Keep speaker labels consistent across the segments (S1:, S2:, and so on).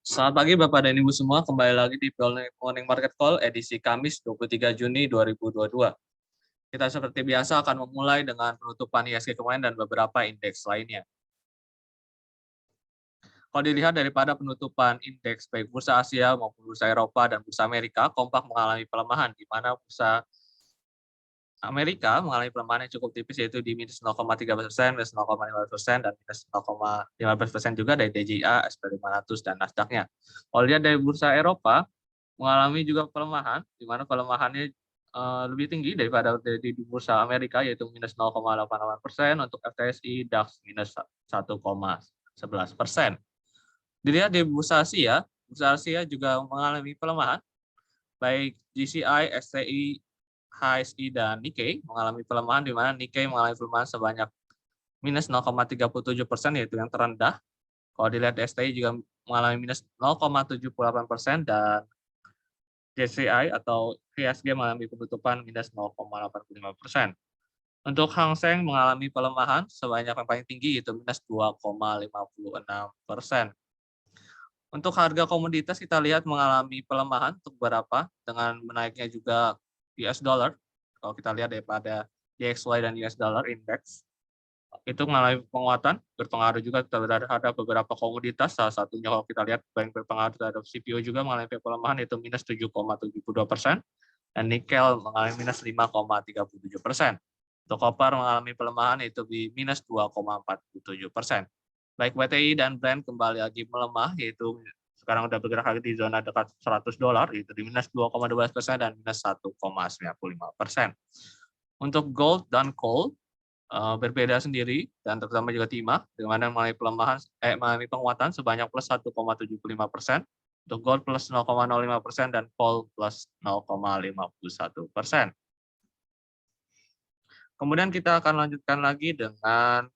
S1: Selamat pagi Bapak dan Ibu semua, kembali lagi di Morning Market Call edisi Kamis 23 Juni 2022. Kita seperti biasa akan memulai dengan penutupan IHSG kemarin dan beberapa indeks lainnya. Kalau dilihat daripada penutupan indeks baik bursa Asia maupun bursa Eropa dan bursa Amerika, kompak mengalami pelemahan, di mana bursa Amerika mengalami pelemahan yang cukup tipis, yaitu di minus 0,13%, minus 0,15%, dan minus 0,15% juga dari DJA, SP500, dan Nasdaq-nya. Kalau lihat dari bursa Eropa, mengalami juga pelemahan, di mana pelemahannya lebih tinggi daripada di bursa Amerika, yaitu minus 0,88%, untuk FTSI, DAX minus 1,11%. Dilihat di bursa Asia juga mengalami pelemahan, baik GCI, STI, HSI, dan Nikkei mengalami pelemahan, di mana Nikkei mengalami pelemahan sebanyak minus 0,37%, yaitu yang terendah. Kalau dilihat STI juga mengalami minus 0,78%, dan JCI atau IHSG mengalami penutupan minus 0,85%. Untuk Hang Seng mengalami pelemahan sebanyak yang paling tinggi, yaitu minus 2,56%. Untuk harga komoditas kita lihat mengalami pelemahan untuk beberapa, dengan menaiknya juga US dollar. Kalau kita lihat daripada DXY dan US dollar index, itu mengalami penguatan, berpengaruh juga terhadap beberapa komoditas. Salah satunya kalau kita lihat yang berpengaruh terhadap CPO juga mengalami pelemahan, yaitu minus 7,72%, dan nikel mengalami minus 5,37%. Untuk koper mengalami pelemahan, yaitu di minus 2,47%. Baik WTI dan Brent kembali lagi melemah, yaitu sekarang sudah bergerak lagi di zona dekat $100, yaitu di minus 2,12% dan minus 1,95%. Untuk gold dan coal berbeda sendiri, dan terutama juga timah, dengan mengalami pelemahan, mengalami penguatan sebanyak plus 1,75%, untuk gold plus 0,05%, dan coal plus 0,51%. Kemudian kita akan lanjutkan lagi dengan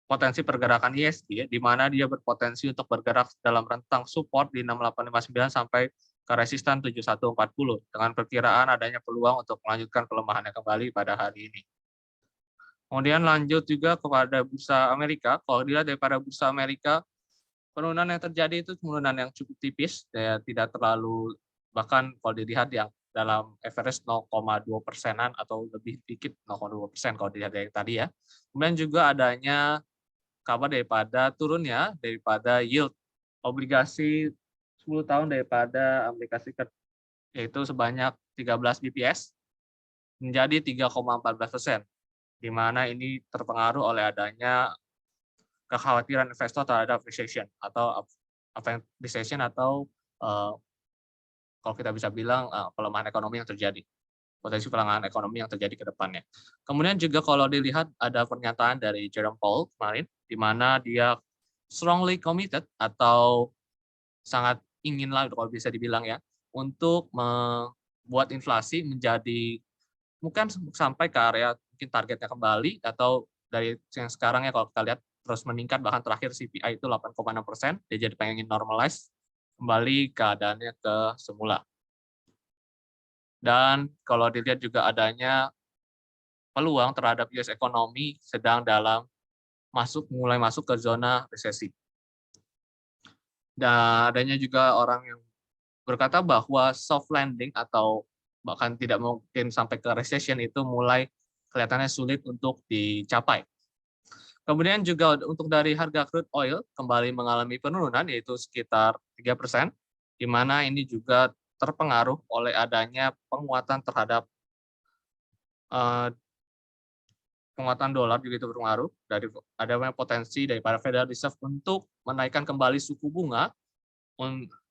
S1: potensi pergerakan IHSG, di mana dia berpotensi untuk bergerak dalam rentang support di 6859 sampai ke resistan 7140, dengan perkiraan adanya peluang untuk melanjutkan pelemahannya kembali pada hari ini. Kemudian lanjut juga kepada bursa Amerika. Kalau dilihat daripada bursa Amerika, penurunan yang terjadi itu penurunan yang cukup tipis, ya, tidak terlalu, bahkan kalau dilihat yang dalam average 0,2%-an atau lebih dikit 0,2% kalau dilihat dari tadi ya. Kemudian juga adanya kabar daripada turunnya daripada yield obligasi 10 tahun daripada Amerika Serikat, yaitu sebanyak 13 BPS menjadi 3,14%, di mana ini terpengaruh oleh adanya kekhawatiran investor terhadap recession atau recession atau kalau kita bisa bilang pelemahan ekonomi yang terjadi, potensi pelemahan ekonomi yang terjadi ke depannya. Kemudian juga kalau dilihat ada pernyataan dari Jerome Powell kemarin, di mana dia strongly committed atau sangat inginlah kalau bisa dibilang ya, untuk membuat inflasi menjadi mungkin sampai ke area mungkin targetnya kembali, atau dari yang sekarang ya kalau kita lihat terus meningkat, bahkan terakhir CPI itu 8,6%, dia jadi pengen normalize kembali keadaannya ke semula. Dan kalau dilihat juga adanya peluang terhadap US ekonomi sedang mulai masuk ke zona resesi. Dan adanya juga orang yang berkata bahwa soft landing atau bahkan tidak mungkin sampai ke recession itu mulai kelihatannya sulit untuk dicapai. Kemudian juga untuk dari harga crude oil kembali mengalami penurunan, yaitu sekitar 3%, di mana ini juga terpengaruh oleh adanya penguatan terhadap penguatan dolar, juga itu berpengaruh dari adanya potensi daripada Federal Reserve untuk menaikkan kembali suku bunga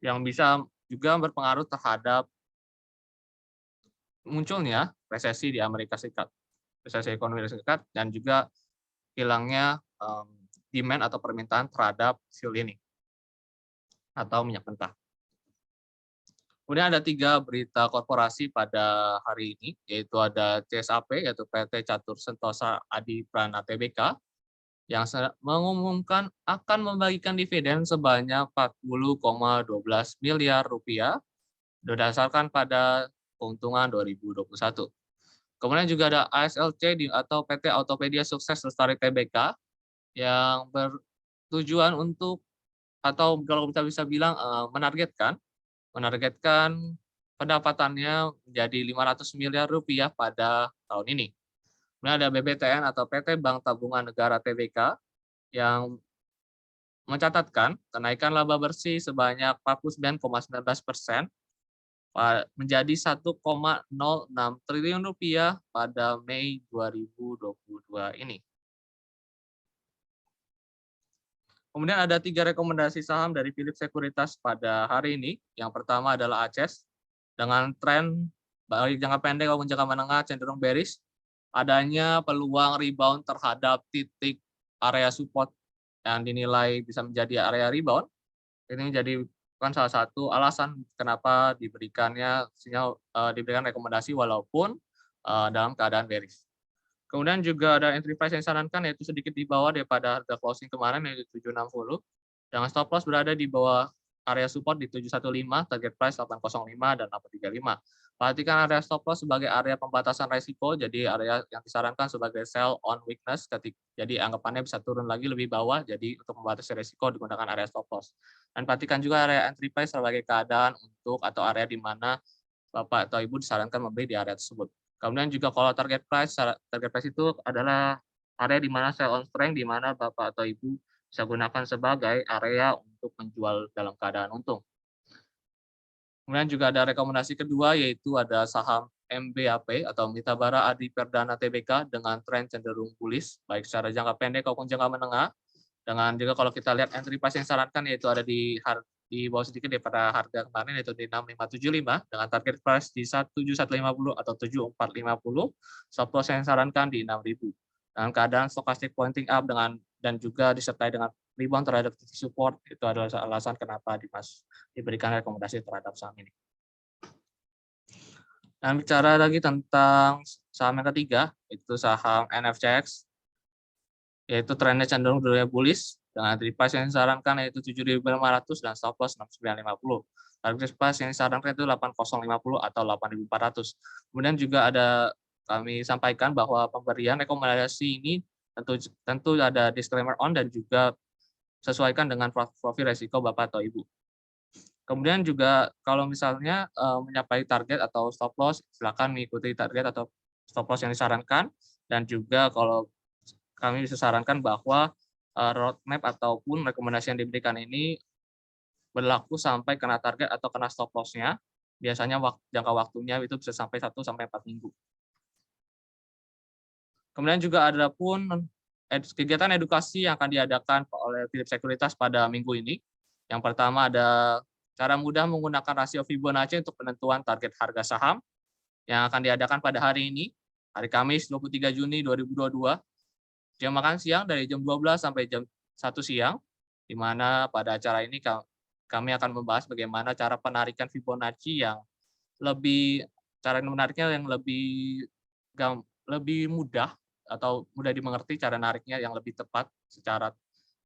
S1: yang bisa juga berpengaruh terhadap munculnya resesi di Amerika Serikat, resesi ekonomi Amerika Serikat, dan juga hilangnya demand atau permintaan terhadap fuel ini atau minyak mentah. Kemudian ada 3 berita korporasi pada hari ini, yaitu ada CSAP, yaitu PT Catur Sentosa Adi Prana Tbk, yang mengumumkan akan membagikan dividen sebanyak 40,12 miliar rupiah berdasarkan pada keuntungan 2021. Kemudian juga ada ASLC atau PT Autopedia Sukses Lestari Tbk yang bertujuan untuk atau kalau kita bisa bilang menargetkan pendapatannya menjadi 500 miliar rupiah pada tahun ini. Kemudian ada BBTN atau PT Bank Tabungan Negara Tbk yang mencatatkan kenaikan laba bersih sebanyak 49,19% menjadi 1,06 triliun rupiah pada Mei 2022 ini. Kemudian ada 3 rekomendasi saham dari Philips Sekuritas pada hari ini. Yang pertama adalah ACES dengan tren baik jangka pendek maupun jangka menengah cenderung bearish. Adanya peluang rebound terhadap titik area support yang dinilai bisa menjadi area rebound. Ini menjadi salah satu alasan kenapa diberikannya diberikan rekomendasi walaupun dalam keadaan bearish. Kemudian juga ada entry price yang disarankan yaitu sedikit di bawah daripada harga closing kemarin yaitu 760. Dengan stop loss berada di bawah area support di 715, target price 805 dan 835. Perhatikan area stop loss sebagai area pembatasan resiko, jadi area yang disarankan sebagai sell on weakness, jadi anggapannya bisa turun lagi lebih bawah, jadi untuk membatasi resiko digunakan area stop loss. Dan perhatikan juga area entry price sebagai keadaan untuk atau area di mana Bapak atau Ibu disarankan membeli di area tersebut. Kemudian juga kalau target price itu adalah area di mana sell on strength, di mana Bapak atau Ibu bisa gunakan sebagai area untuk menjual dalam keadaan untung. Kemudian juga ada rekomendasi kedua, yaitu ada saham MBAP atau Mitabara Adi Perdana Tbk dengan tren cenderung bullish, baik secara jangka pendek maupun jangka menengah. Dengan juga kalau kita lihat entry price yang disarankan yaitu ada di bawah sedikit daripada harga kemarin yaitu di 6575 dengan target price di 7150 atau 7450, stop loss yang disarankan di 6000. Dengan keadaan stochastic pointing up dan juga disertai dengan rebound terhadap titik support, itu adalah alasan kenapa diberikan rekomendasi terhadap saham ini. Dan bicara lagi tentang saham yang ketiga, itu saham NFCX, yaitu trennya cenderung bullish dengan entry price yang disarankan yaitu 7.500 dan stop loss 6950. Target price yang disarankan itu 8050 atau 8400. Kemudian juga kami sampaikan bahwa pemberian rekomendasi ini tentu ada disclaimer on dan juga sesuaikan dengan profil resiko Bapak atau Ibu. Kemudian juga kalau misalnya mencapai target atau stop loss, silakan mengikuti target atau stop loss yang disarankan, dan juga kalau kami bisa sarankan bahwa roadmap ataupun rekomendasi yang diberikan ini berlaku sampai kena target atau kena stop loss-nya. Biasanya jangka waktunya itu bisa sampai 1 sampai 4 minggu. Kemudian juga ada pun kegiatan edukasi yang akan diadakan oleh Philips Sekuritas pada minggu ini. Yang pertama ada cara mudah menggunakan rasio Fibonacci untuk penentuan target harga saham yang akan diadakan pada hari ini, hari Kamis 23 Juni 2022. Jam makan siang dari jam 12 sampai jam 1 siang, di mana pada acara ini kami akan membahas bagaimana cara penarikan Fibonacci yang cara menariknya yang lebih mudah atau mudah dimengerti, cara nariknya yang lebih tepat secara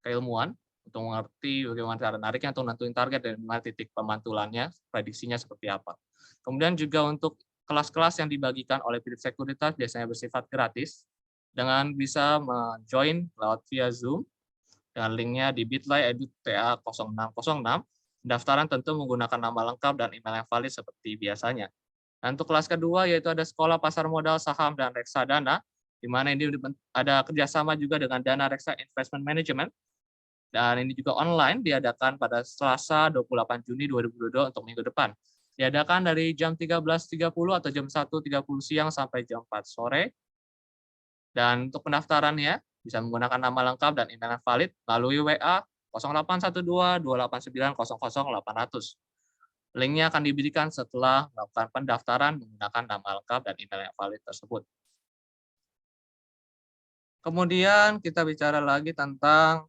S1: keilmuan untuk mengerti bagaimana cara nariknya untuk menentukan target dan mana titik pemantulannya, prediksinya seperti apa. Kemudian juga untuk kelas-kelas yang dibagikan oleh Philips Sekuritas biasanya bersifat gratis, dengan bisa join lewat via Zoom dengan linknya di bit.ly/edut/TA0606. Pendaftaran tentu menggunakan nama lengkap dan email yang valid seperti biasanya. Dan untuk kelas kedua yaitu ada Sekolah Pasar Modal Saham dan Reksadana, di mana ini ada kerjasama juga dengan Dana Reksa Investment Management. Dan ini juga online diadakan pada Selasa 28 Juni 2022 untuk minggu depan. Diadakan dari jam 13.30 atau jam 1.30 siang sampai jam 4 sore. Dan untuk pendaftarannya bisa menggunakan nama lengkap dan email yang valid melalui WA 0812 289 00800. Linknya akan diberikan setelah melakukan pendaftaran menggunakan nama lengkap dan email yang valid tersebut. Kemudian kita bicara lagi tentang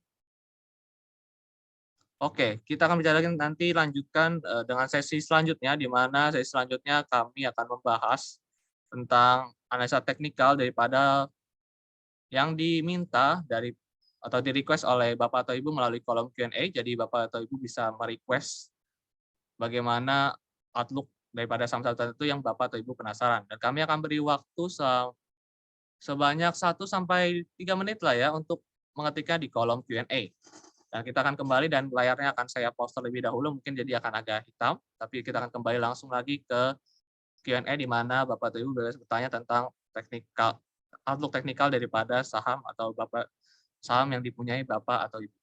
S1: kita akan bicara lagi nanti lanjutkan dengan sesi selanjutnya, di mana sesi selanjutnya kami akan membahas tentang analisa teknikal daripada yang diminta atau di-request oleh Bapak atau Ibu melalui kolom Q&A. Jadi Bapak atau Ibu bisa merequest bagaimana outlook daripada saham-saham tertentu yang Bapak atau Ibu penasaran. Dan kami akan beri waktu sebanyak 1 sampai 3 menit lah ya untuk mengetiknya di kolom Q&A. Dan kita akan kembali dan layarnya akan saya pause terlebih dahulu, mungkin jadi akan agak hitam, tapi kita akan kembali langsung lagi ke Q&A di mana Bapak atau Ibu bebas bertanya tentang outlook teknikal daripada saham atau saham yang dipunyai Bapak atau Ibu.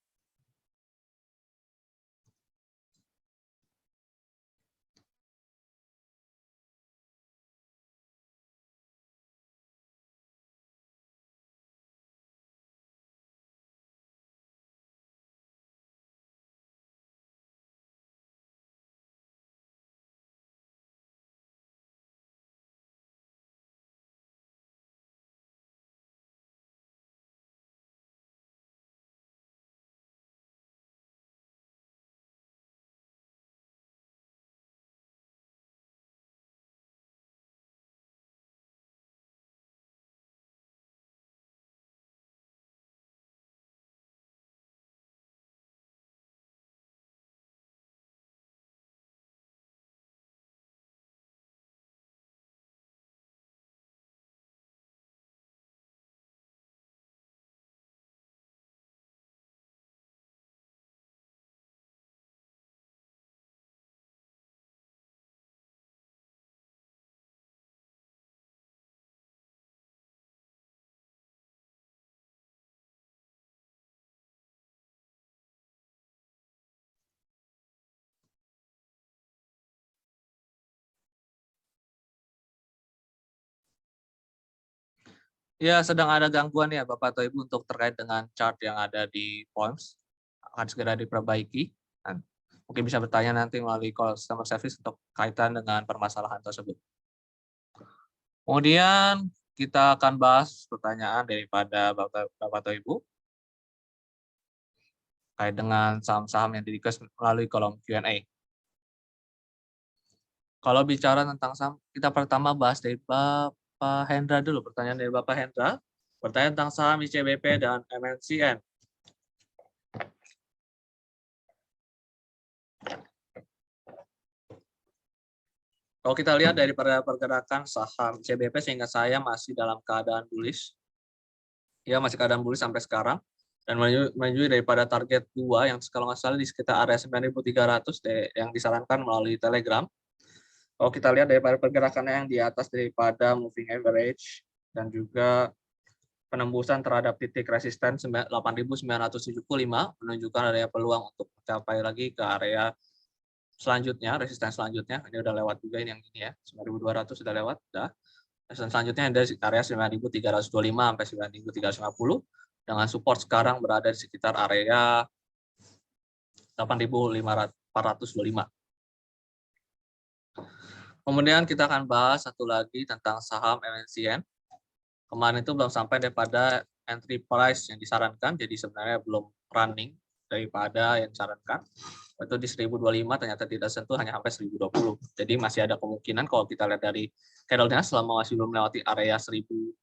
S1: Ya, sedang ada gangguan ya Bapak atau Ibu untuk terkait dengan chart yang ada di Forms. Akan segera diperbaiki. Mungkin bisa bertanya nanti melalui call customer service untuk kaitan dengan permasalahan tersebut. Kemudian kita akan bahas pertanyaan daripada Bapak atau Ibu terkait dengan saham-saham yang di-request melalui kolom Q&A. Kalau bicara tentang saham, kita pertama bahas dari Bapak Hendra dulu. Pertanyaan dari Bapak Hendra. Pertanyaan tentang saham ICBP dan MNCN. Kalau kita lihat dari pergerakan saham ICBP sehingga saya masih dalam keadaan bullish. Ya, masih keadaan bullish sampai sekarang. Dan menuju daripada target 2 yang kalau nggak salah di sekitar area 9.300 yang disarankan melalui Telegram. Kalau kita lihat daripada pergerakannya yang di atas daripada moving average dan juga penembusan terhadap titik resisten 8.975 menunjukkan adanya peluang untuk mencapai lagi ke area selanjutnya, resisten selanjutnya. Ini udah lewat juga ini yang ini ya, 9.200 sudah lewat, udah. Resisten selanjutnya ada di area 9.325 sampai 9.350 dengan support sekarang berada di sekitar area 8.425. Kemudian kita akan bahas satu lagi tentang saham MNCN. Kemarin itu belum sampai daripada entry price yang disarankan, jadi sebenarnya belum running daripada yang disarankan. Itu di 1025 ternyata tidak sentuh, hanya sampai 1020. Jadi masih ada kemungkinan kalau kita lihat dari candle-nya selama masih belum melewati area 1020,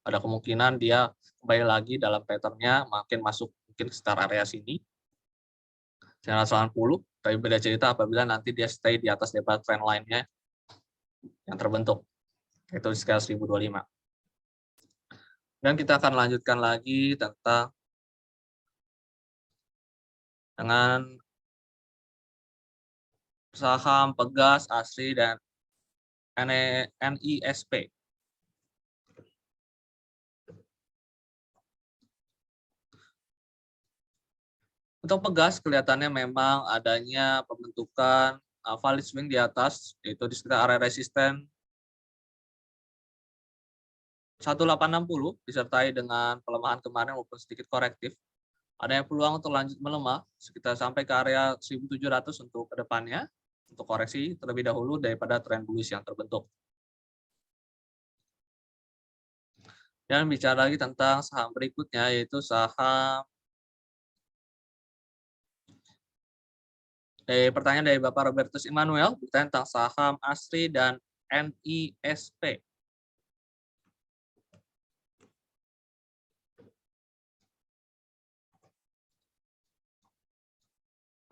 S1: ada kemungkinan dia kembali lagi dalam pattern-nya makin masuk mungkin sekitar area sini. 980, tapi beda cerita apabila nanti dia stay di atas daripada trend line-nya yang terbentuk, itu sekitar 1025. Dan kita akan lanjutkan lagi tentang dengan saham Pegas, Asri, dan NISP. Untuk Pegas, kelihatannya memang adanya pembentukan valid swing di atas, yaitu di sekitar area resisten 1860, disertai dengan pelemahan kemarin maupun sedikit korektif. Adanya peluang untuk lanjut melemah, sekitar sampai ke area 1.700 untuk ke depannya, untuk koreksi terlebih dahulu daripada tren bullish yang terbentuk. Dan bicara lagi tentang saham berikutnya, yaitu saham pertanyaan dari Bapak Robertus Immanuel, bertanya tentang saham Asri dan NISP.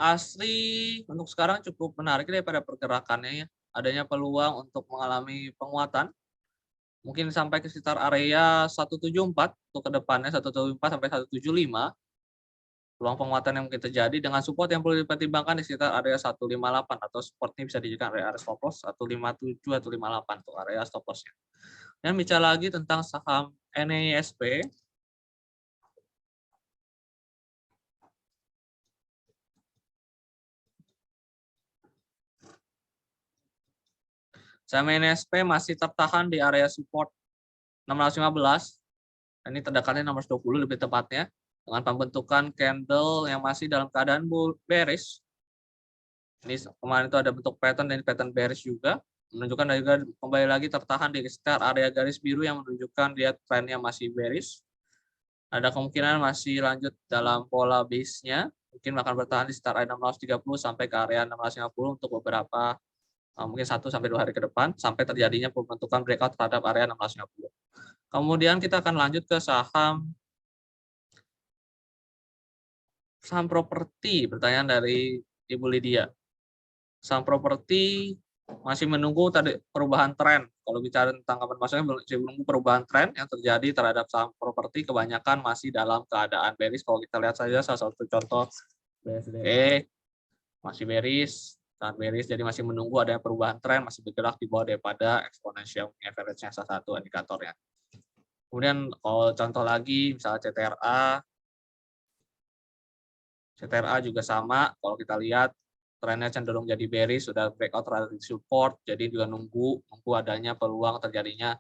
S1: Asri untuk sekarang cukup menarik daripada pergerakannya ya. Adanya peluang untuk mengalami penguatan. Mungkin sampai ke sekitar area 174 untuk ke depannya, 174 sampai 175. Peluang penguatan yang mungkin terjadi dengan support yang perlu dipertimbangkan di sekitar area 158 atau support ini bisa dijadikan area stop loss 157 atau 58 untuk area stop loss-nya. Dan bicara lagi tentang saham NISP. Saham NISP masih tertahan di area support 615. Ini terdekatnya 620 lebih tepatnya, dengan pembentukan candle yang masih dalam keadaan bearish. Ini kemarin itu ada bentuk pattern dan pattern bearish juga, menunjukkan juga kembali lagi tertahan di sekitar area garis biru yang menunjukkan dia trennya masih bearish. Ada kemungkinan masih lanjut dalam pola base-nya, mungkin akan bertahan di sekitar area 630 sampai ke area 650 untuk beberapa mungkin 1 sampai 2 hari ke depan sampai terjadinya pembentukan breakout terhadap area 650. Kemudian kita akan lanjut ke saham properti. Pertanyaan dari Ibu Lydia. Saham properti masih menunggu tadi perubahan tren. Kalau bicara tentang kapan masuknya, masih menunggu perubahan tren yang terjadi terhadap saham properti. Kebanyakan masih dalam keadaan bearish. Kalau kita lihat saja salah satu contoh BSDE masih bearish, sangat bearish. Jadi masih menunggu adanya perubahan tren, masih bergerak di bawah daripada exponential average-nya salah satu indikatornya. Kemudian kalau contoh lagi, misalnya CTRA juga sama. Kalau kita lihat trennya cenderung jadi bearish, sudah breakout terhadap support, jadi juga nunggu adanya peluang terjadinya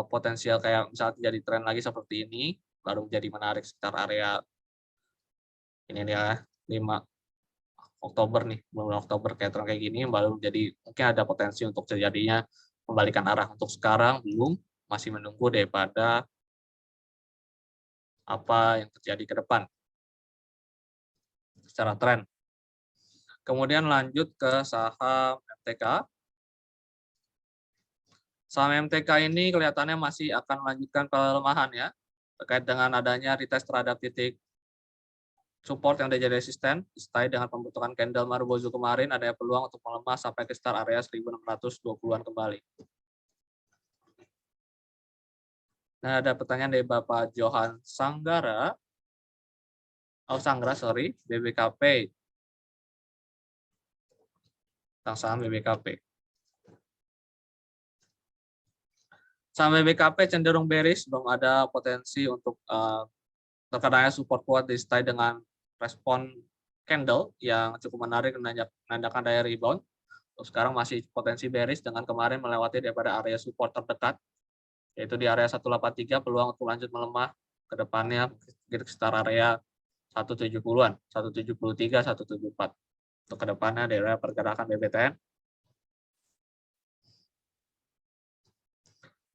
S1: potensial kayak misalnya terjadi tren lagi seperti ini, baru menjadi menarik sekitar area ini dia 5 Oktober nih, bulan Oktober kayak tren kayak gini, baru jadi mungkin ada potensi untuk terjadinya kembalikan arah. Untuk sekarang belum, masih menunggu daripada apa yang terjadi ke depan secara tren. Kemudian lanjut ke saham MTK. Saham MTK ini kelihatannya masih akan melanjutkan pelemahan ya, terkait dengan adanya retest terhadap titik support yang sudah jadi resisten, disertai dengan pembentukan candle Marubozu kemarin, adanya peluang untuk melemah sampai ke start area 1620-an kembali. Nah, ada pertanyaan dari Bapak Johan Sanggara, BBKP, tentang saham BBKP. Saham BBKP cenderung bearish, belum ada potensi untuk terkadangnya support kuat disertai dengan respon candle yang cukup menarik menandakan daya rebound. Untuk sekarang masih potensi bearish dengan kemarin melewati daripada area support terdekat, yaitu di area 183, peluang untuk lanjut melemah ke depannya di sekitar area 170-an, 173, 174. Untuk ke depannya di area pergerakan BBTN.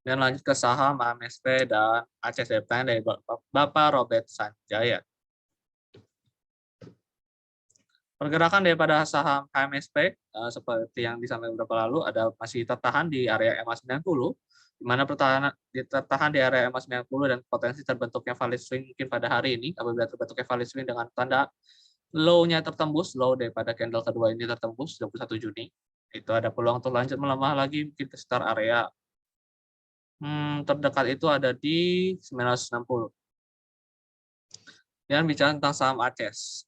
S1: Dan lanjut ke saham AMSP dan ACSP dari Bapak Robert Sanjaya. Pergerakan daripada saham AMSP seperti yang disampaikan beberapa lalu masih tertahan di area EMA 90, di mana tertahan di area EMA 90 dan potensi terbentuknya valid swing mungkin pada hari ini. Apabila terbentuknya valid swing dengan tanda low-nya tertembus, low daripada candle kedua ini tertembus 21 Juni, itu ada peluang untuk lanjut melemah lagi mungkin ke sekitar area terdekat itu ada di 960. Dan bicara tentang saham ACES.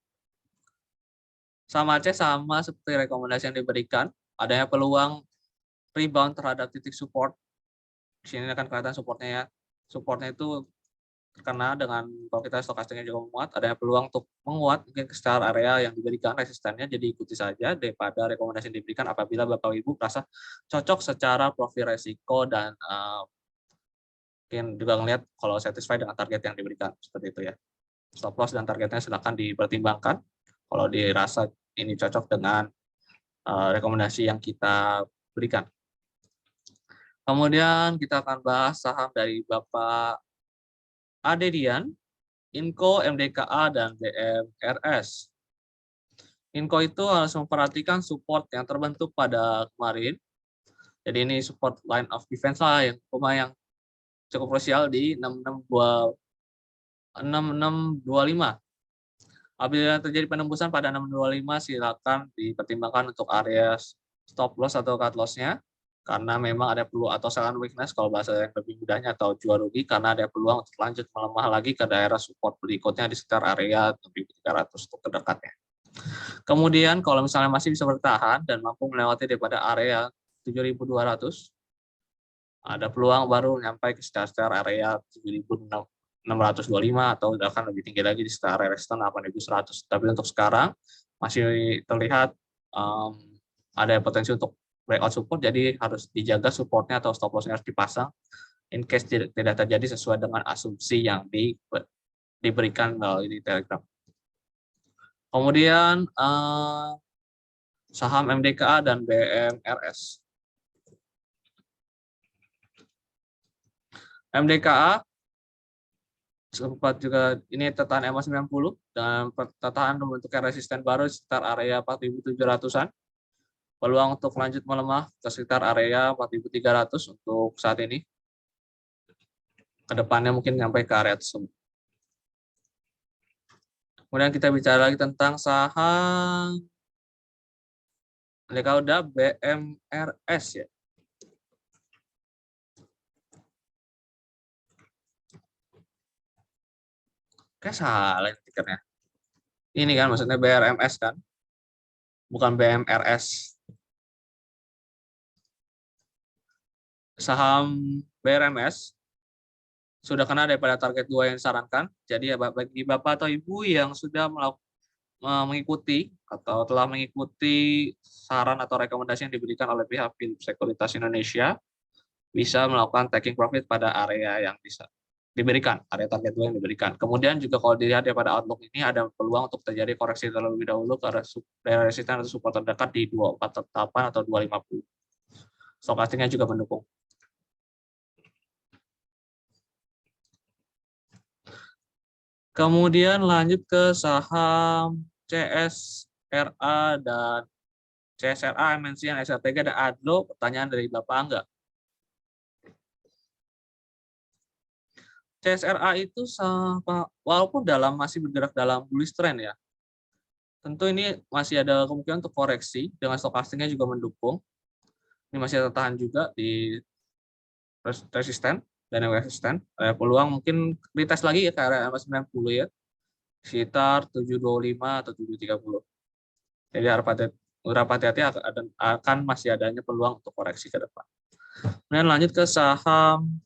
S1: Saham ACES sama seperti rekomendasi yang diberikan, adanya peluang rebound terhadap titik support. Di sini akan kelihatan supportnya ya. Supportnya itu terkena dengan, kalau kita stokastiknya juga menguat, adanya peluang untuk menguat mungkin ke sekitar area yang diberikan resistennya, jadi ikuti saja daripada rekomendasi yang diberikan apabila Bapak Ibu merasa cocok secara profil resiko dan mungkin juga melihat kalau satisfied dengan target yang diberikan, seperti itu ya. Stop loss dan targetnya silakan dipertimbangkan kalau dirasa ini cocok dengan rekomendasi yang kita berikan. Kemudian kita akan bahas saham dari Bapak Adedian, Inco, MDKA, dan BMRS. Inco itu harus memperhatikan support yang terbentuk pada kemarin. Jadi ini support line of defense lah yang lumayan cukup krusial di 6625. Apabila terjadi penembusan pada 625, silakan dipertimbangkan untuk area stop loss atau cut loss-nya. karena memang ada peluang atau silent weakness kalau bahasa yang lebih mudahnya, atau jual rugi karena ada peluang untuk lanjut melemah lagi ke daerah support berikutnya di sekitar area 1.300 untuk terdekatnya. Kemudian kalau misalnya masih bisa bertahan dan mampu melewati daripada area 7.200, ada peluang baru sampai ke sekitar area 7.625 atau bahkan lebih tinggi lagi di sekitar area resistance 8.100. Tapi untuk sekarang masih terlihat ada potensi untuk breakout support, jadi harus dijaga supportnya atau stop loss-nya harus dipasang in case tidak terjadi sesuai dengan asumsi yang diberikan melalui Telegram. Kemudian saham MDKA dan BMRS. MDKA sempat juga ini tertahan EMA 90 dan tertahan membentukkan resisten baru sekitar area 4.700-an. Peluang untuk lanjut melemah ke sekitar area 4.300 untuk saat ini. Kedepannya mungkin sampai ke area tersebut. Kemudian kita bicara lagi tentang saham mereka udah BMRS ya. Kayak salah tikernya. Ini kan maksudnya BRMS kan, bukan BMRS. Saham BRMS sudah kena daripada target 2 yang disarankan. Jadi ya bagi Bapak atau Ibu yang sudah mengikuti atau telah mengikuti saran atau rekomendasi yang diberikan oleh pihak Philips Sekuritas Indonesia, bisa melakukan taking profit pada area yang bisa diberikan, area target 2 yang diberikan. Kemudian juga kalau dilihat daripada outlook ini ada peluang untuk terjadi koreksi terlebih dahulu ke area resisten atau support terdekat di 248 atau 250. Stokastiknya juga mendukung. Kemudian lanjut ke saham CSRA dan CSRA, MNC, SRTG, dan ADLO. Pertanyaan dari Bapak Angga. CSRA itu walaupun masih bergerak dalam bullish trend ya, tentu ini masih ada kemungkinan untuk koreksi dengan stokastiknya juga mendukung. Ini masih tertahan juga di resisten dan resisten. Ada peluang mungkin retest lagi ya ke area 90 ya, sekitar 725 atau 730. Jadi harap hati-hati akan masih adanya peluang untuk koreksi ke depan. Kemudian lanjut ke saham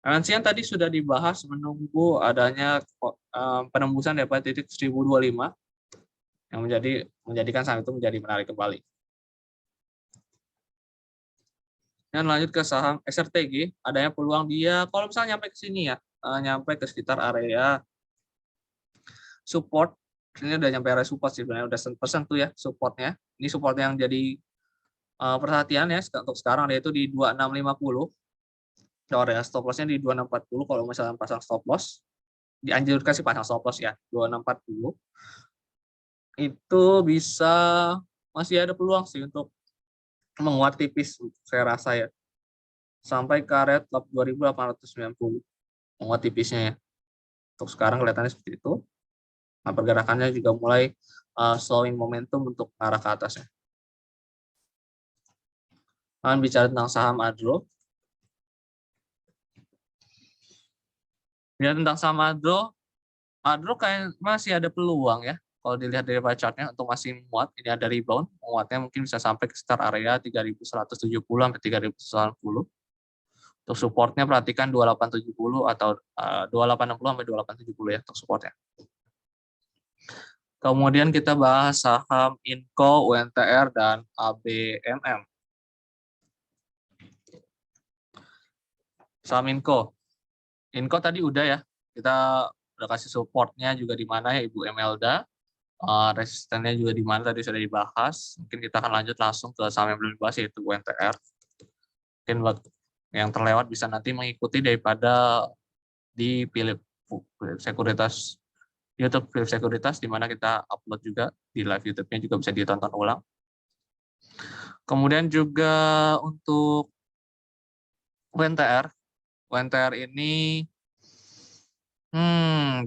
S1: MNC yang tadi sudah dibahas, menunggu adanya penembusan daripada titik 1025 yang menjadikan saham itu menjadi menarik kembali. Dan lanjut ke saham SRTG, adanya peluang dia kalau misalnya nyampe ke sini ya, nyampe ke sekitar area support. Ini udah nyampe area support sih, sebenarnya udah tersentuh ya supportnya. Ini support yang jadi perhatian ya untuk sekarang, yaitu di 2650. Area stop loss-nya di 2640. Kalau misalnya pasang stop loss, dianjurkan sih pasang stop loss ya 2640. Itu bisa masih ada peluang sih untuk menguat tipis, saya rasa ya, sampai ke area top 2890, menguat tipisnya ya. Untuk sekarang kelihatannya seperti itu. Nah, pergerakannya juga mulai slowing momentum untuk arah ke atasnya. Nah, bicara tentang saham ADLO. Bicara tentang saham ADLO kayak masih ada peluang ya. Kalau dilihat dari chartnya untuk masih menguat, ini ada rebound, menguatnya mungkin bisa sampai ke sekitar area 3.170 sampai 3.190. Untuk supportnya perhatikan 2870 atau 2860 sampai 2870 ya untuk supportnya. Kemudian kita bahas saham Inco, UNTR, dan ABMM. Saham Inco tadi udah ya, kita udah kasih supportnya juga di mana ya Ibu Emelda, resistennya juga di mana tadi sudah dibahas. Mungkin kita akan lanjut langsung ke saham yang belum dibahas yaitu UNTR. Mungkin buat yang terlewat bisa nanti mengikuti daripada di Philips Sekuritas, YouTube Philips Sekuritas, di mana kita upload juga di live YouTube-nya, juga bisa ditonton ulang. Kemudian juga untuk UNTR ini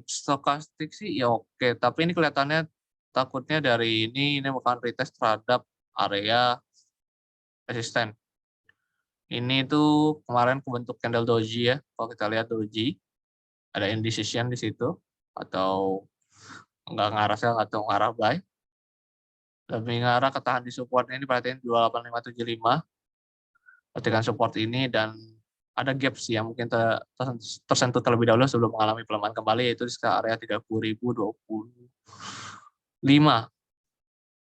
S1: stokastik sih ya oke, tapi ini kelihatannya takutnya dari ini bukan retest terhadap area resisten. Ini tuh kemarin kebentuk candle doji ya. Kalau kita lihat doji, ada indecision di situ, atau nggak ngarah sell atau ngarah buy. Lebih ngarah ketahan di supportnya ini, perhatiin 28575. Perhatikan support ini, dan ada gap sih yang mungkin tersentuh terlebih dahulu sebelum mengalami pelemahan kembali, yaitu di sekitar area 30.025.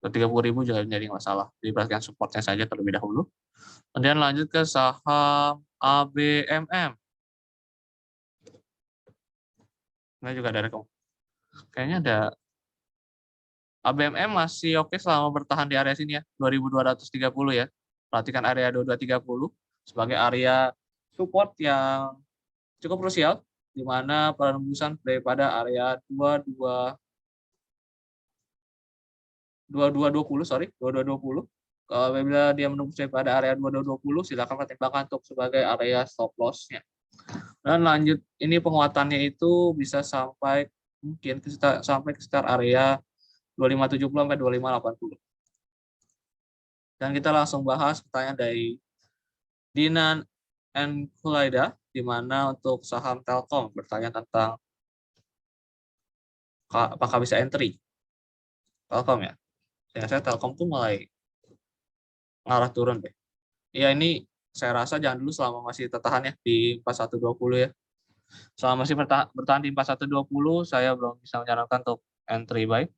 S1: 30.000 juga menjadi masalah. Jadi perhatikan supportnya saja terlebih dahulu. Kemudian lanjut ke saham ABMM. Ini juga ada kayaknya ada ABMM masih oke selama bertahan di area sini ya, 2230 ya. Perhatikan area 2230 sebagai area support yang cukup krusial, di mana penembusan daripada area 2220. Apabila dia menembus daripada area 2220, silakan pertimbangkan untuk sebagai area stop loss-nya. Dan lanjut, ini penguatannya itu bisa sampai mungkin sampai ke sekitar area 2570 sampai 2580. Dan kita langsung bahas pertanyaan dari Dinan and Kulaida, di mana untuk saham Telkom bertanya tentang apakah bisa entry Telkom ya. Saya Telkom tuh mulai ngarah turun deh. Ya ini saya rasa jangan dulu selama masih tertahan ya di 4120 ya. Selama masih bertahan di 4120, saya belum bisa menyarankan untuk entry buy.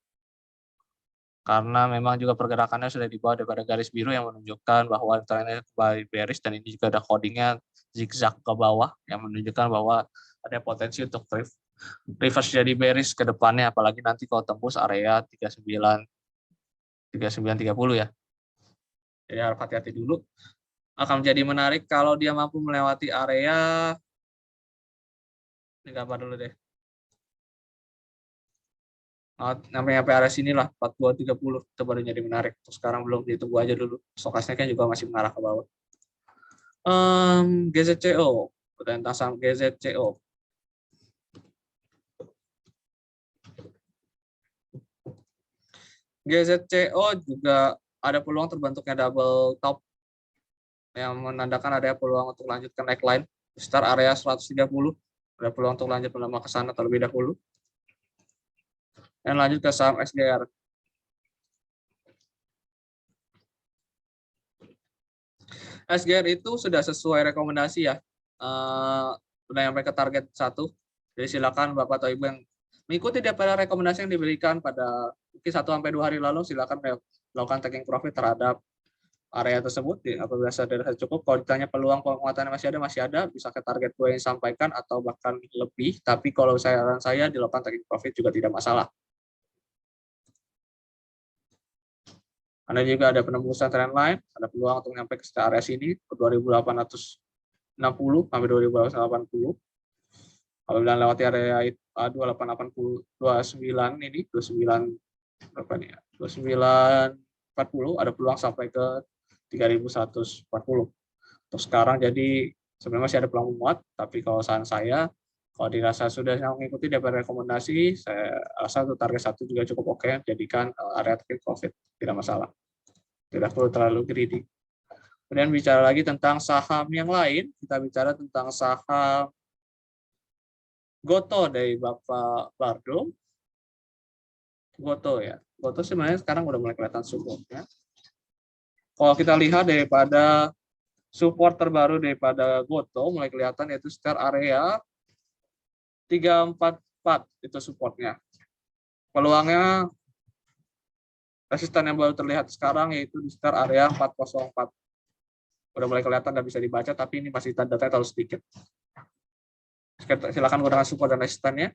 S1: Karena memang juga pergerakannya sudah di bawah daripada garis biru yang menunjukkan bahwa trennya kembali bearish, dan ini juga ada codingnya zigzag ke bawah yang menunjukkan bahwa ada potensi untuk reverse jadi bearish ke depannya, apalagi nanti kalau tembus area 3930 ya. Jadi harus hati-hati dulu. Akan menjadi menarik kalau dia mampu melewati area, ini gambar dulu deh, sampai area sini lah, 4230, itu baru jadi menarik. Terus sekarang belum, ditunggu aja dulu. Stokasnya kan juga masih mengarah ke bawah. GZCO, tentang saham GZCO. GZCO juga ada peluang terbentuknya double top, yang menandakan ada peluang untuk lanjutkan neckline start area 130. Ada peluang untuk lanjut melemah ke sana terlebih dahulu. Dan lanjut ke saham SGR. SGR itu sudah sesuai rekomendasi ya. Sudah sampai ke target 1. Jadi silakan Bapak atau Ibu yang mengikuti daripada rekomendasi yang diberikan pada mungkin 1-2 hari lalu, silakan melakukan taking profit terhadap area tersebut. Apabila sudah cukup, kalau ditanya peluang penguatannya masih ada, bisa ke target gue yang disampaikan atau bahkan lebih. Tapi kalau saran saya dilakukan taking profit juga tidak masalah. Ada juga ada penembusan trendline, ada peluang untuk sampai ke area sini ke 2860 sampai 2880. Apabila lewati area 2880 29 ini 29 berapa nih ya? 2940, ada peluang sampai ke 3140. Untuk sekarang jadi sebenarnya masih ada peluang menguat, tapi kalau saran saya, kalau dirasa sudah mengikuti daripada rekomendasi, saya rasa untuk target 1 juga cukup oke, jadikan area take profit, tidak masalah. Tidak perlu terlalu greedy. Kemudian bicara lagi tentang saham yang lain, kita bicara tentang saham Goto dari Bapak Bardo. Goto ya. Goto sebenarnya sekarang udah mulai kelihatan supportnya. Kalau kita lihat daripada support terbaru daripada Goto mulai kelihatan, yaitu sekitar area 344 itu supportnya. Peluangnya resisten yang baru terlihat sekarang yaitu di sekitar area 404. Udah mulai kelihatan dan bisa dibaca, tapi ini masih datanya terlalu sedikit. Silakan gunakan support dan resistannya.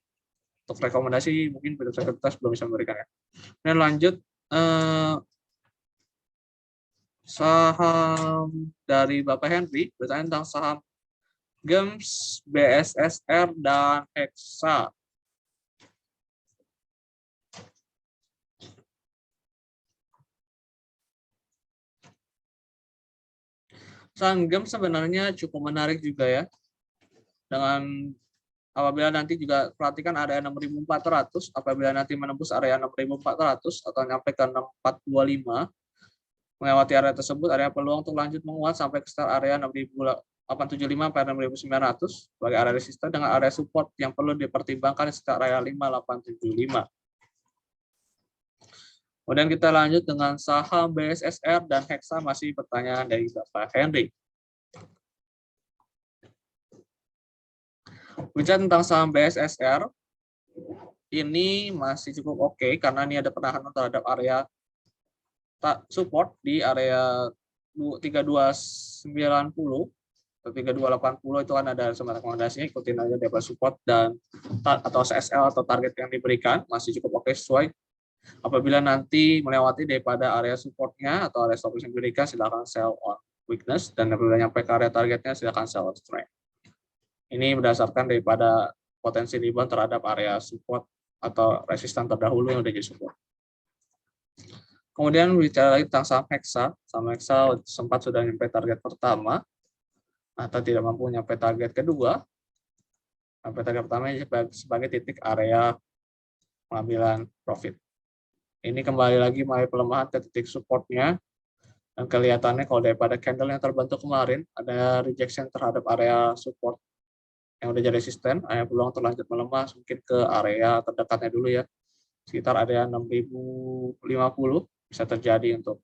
S1: Untuk rekomendasi mungkin sekuritas belum bisa memberikan ya. Dan lanjut saham dari Bapak Henry bertanya tentang saham GEMS, BSSR, dan Hexa. Saham GEMS sebenarnya cukup menarik juga ya. Dengan apabila nanti juga perhatikan area 6.400, apabila nanti menembus area 6.400 atau sampai ke 6425, Melewati area tersebut, area peluang untuk lanjut menguat sampai ke sekitar area 6.875 sampai 6.900 sebagai area resisten dengan area support yang perlu dipertimbangkan di sekitar area 5.875. Kemudian kita lanjut dengan saham BSSR dan Hexa, masih pertanyaan dari Bapak Henry. Bicara tentang saham BSSR, ini masih cukup oke karena ini ada penahanan terhadap area support di area 3290 atau 3280, itu kan ada semacam rekomendasinya, ikutin aja dapat support dan atau SSL atau target yang diberikan masih cukup oke sesuai. Apabila nanti melewati daripada area supportnya atau area stop loss yang diberikan, silakan sell on weakness, dan apabila nyampe ke area targetnya silakan sell on strength. Ini berdasarkan daripada potensi rebound terhadap area support atau resisten terdahulu yang udah jadi support. Kemudian bicara lagi tentang saham Hexa. Saham Hexa sempat sudah nyampe target pertama atau tidak mampu nyampe target kedua. Sampai target pertama sebagai titik area pengambilan profit. Ini kembali lagi mulai pelemahan ke titik supportnya, dan kelihatannya kalau daripada candle yang terbentuk kemarin ada rejection terhadap area support yang udah jadi resisten, ada peluang terlanjut melemah mungkin ke area terdekatnya dulu ya, sekitar area 6.050 bisa terjadi untuk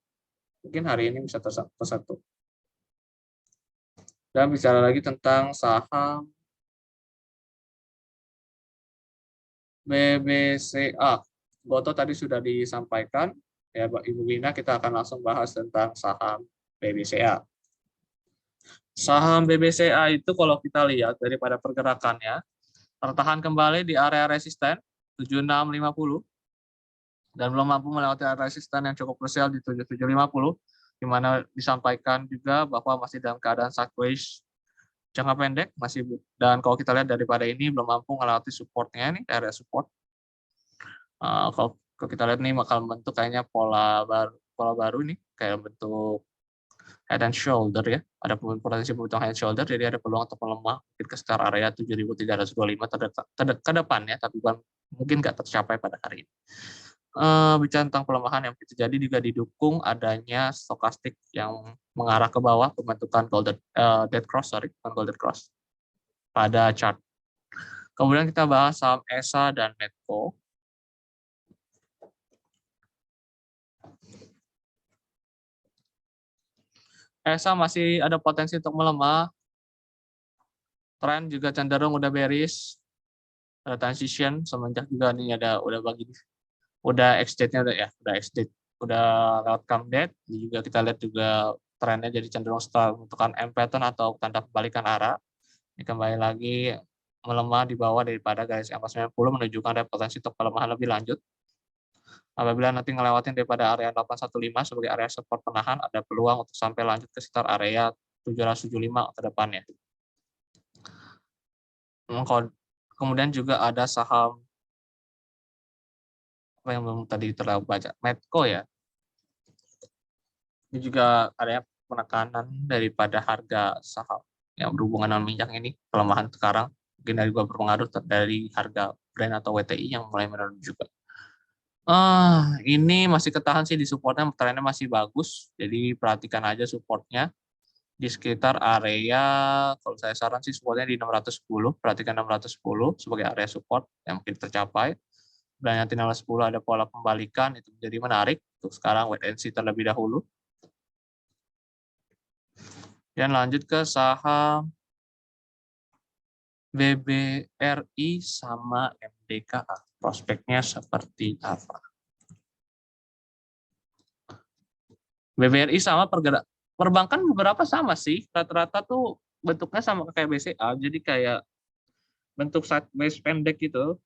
S1: mungkin hari ini bisa tersentuh. Dan bicara lagi tentang saham BBCA. Goto tadi sudah disampaikan ya Ibu Wina, kita akan langsung bahas tentang saham BBCA. Saham BBCA itu kalau kita lihat daripada pergerakannya tertahan kembali di area resisten 7650 dan belum mampu melewati area resisten yang cukup krusial di 7750, di mana disampaikan juga bahwa masih dalam keadaan sideways jangka pendek masih, dan kalau kita lihat daripada ini belum mampu melewati supportnya, ini area support. Kalau kita lihat nih bakal bentuk kayaknya pola baru nih, kayak bentuk head and shoulder ya, ada potensi bentuk head and shoulder, jadi ada peluang untuk melemah mungkin ke sekitar area 7.325 ke depan ya, tapi mungkin nggak tercapai pada hari ini. Bicara tentang pelemahan yang terjadi juga didukung adanya stokastik yang mengarah ke bawah, pembentukan dead cross pada chart. Kemudian kita bahas saham ESA dan Medco. ESA masih ada potensi untuk melemah. Tren juga cenderung udah bearish. Ada transition semenjak juga nih udah exit-nya udah exit, udah lewat come dead. Juga kita lihat juga trennya jadi cenderung start bentukan M pattern atau tanda kebalikan arah. Ini kembali lagi melemah di bawah daripada garis EMA 90, menunjukkan ada potensi untuk pelemahan lebih lanjut. Apabila nanti ngelewatin daripada area 815 sebagai area support penahan, ada peluang untuk sampai lanjut ke sekitar area 775 ke depannya. Kemudian juga ada saham apa yang belum tadi terlalu baca, Medco ya. Ini juga ada penekanan daripada harga saham yang berhubungan dengan minyak ini, pelemahan sekarang mungkin juga berpengaruh dari harga Brent atau WTI yang mulai menurun juga. Ini masih ketahan sih di supportnya, trennya masih bagus, jadi perhatikan aja supportnya di sekitar area, kalau saya saran sih supportnya di 610, perhatikan 610 sebagai area support yang mungkin tercapai. Dan nanti 610 ada pola pembalikan, itu menjadi menarik. Untuk sekarang wait and see terlebih dahulu. Dan lanjut ke saham BBRI sama MDKA. Prospeknya seperti apa? BBRI sama perbankan beberapa sama sih. Rata-rata tuh bentuknya sama kayak BCA. Jadi kayak bentuk sideways pendek gitu.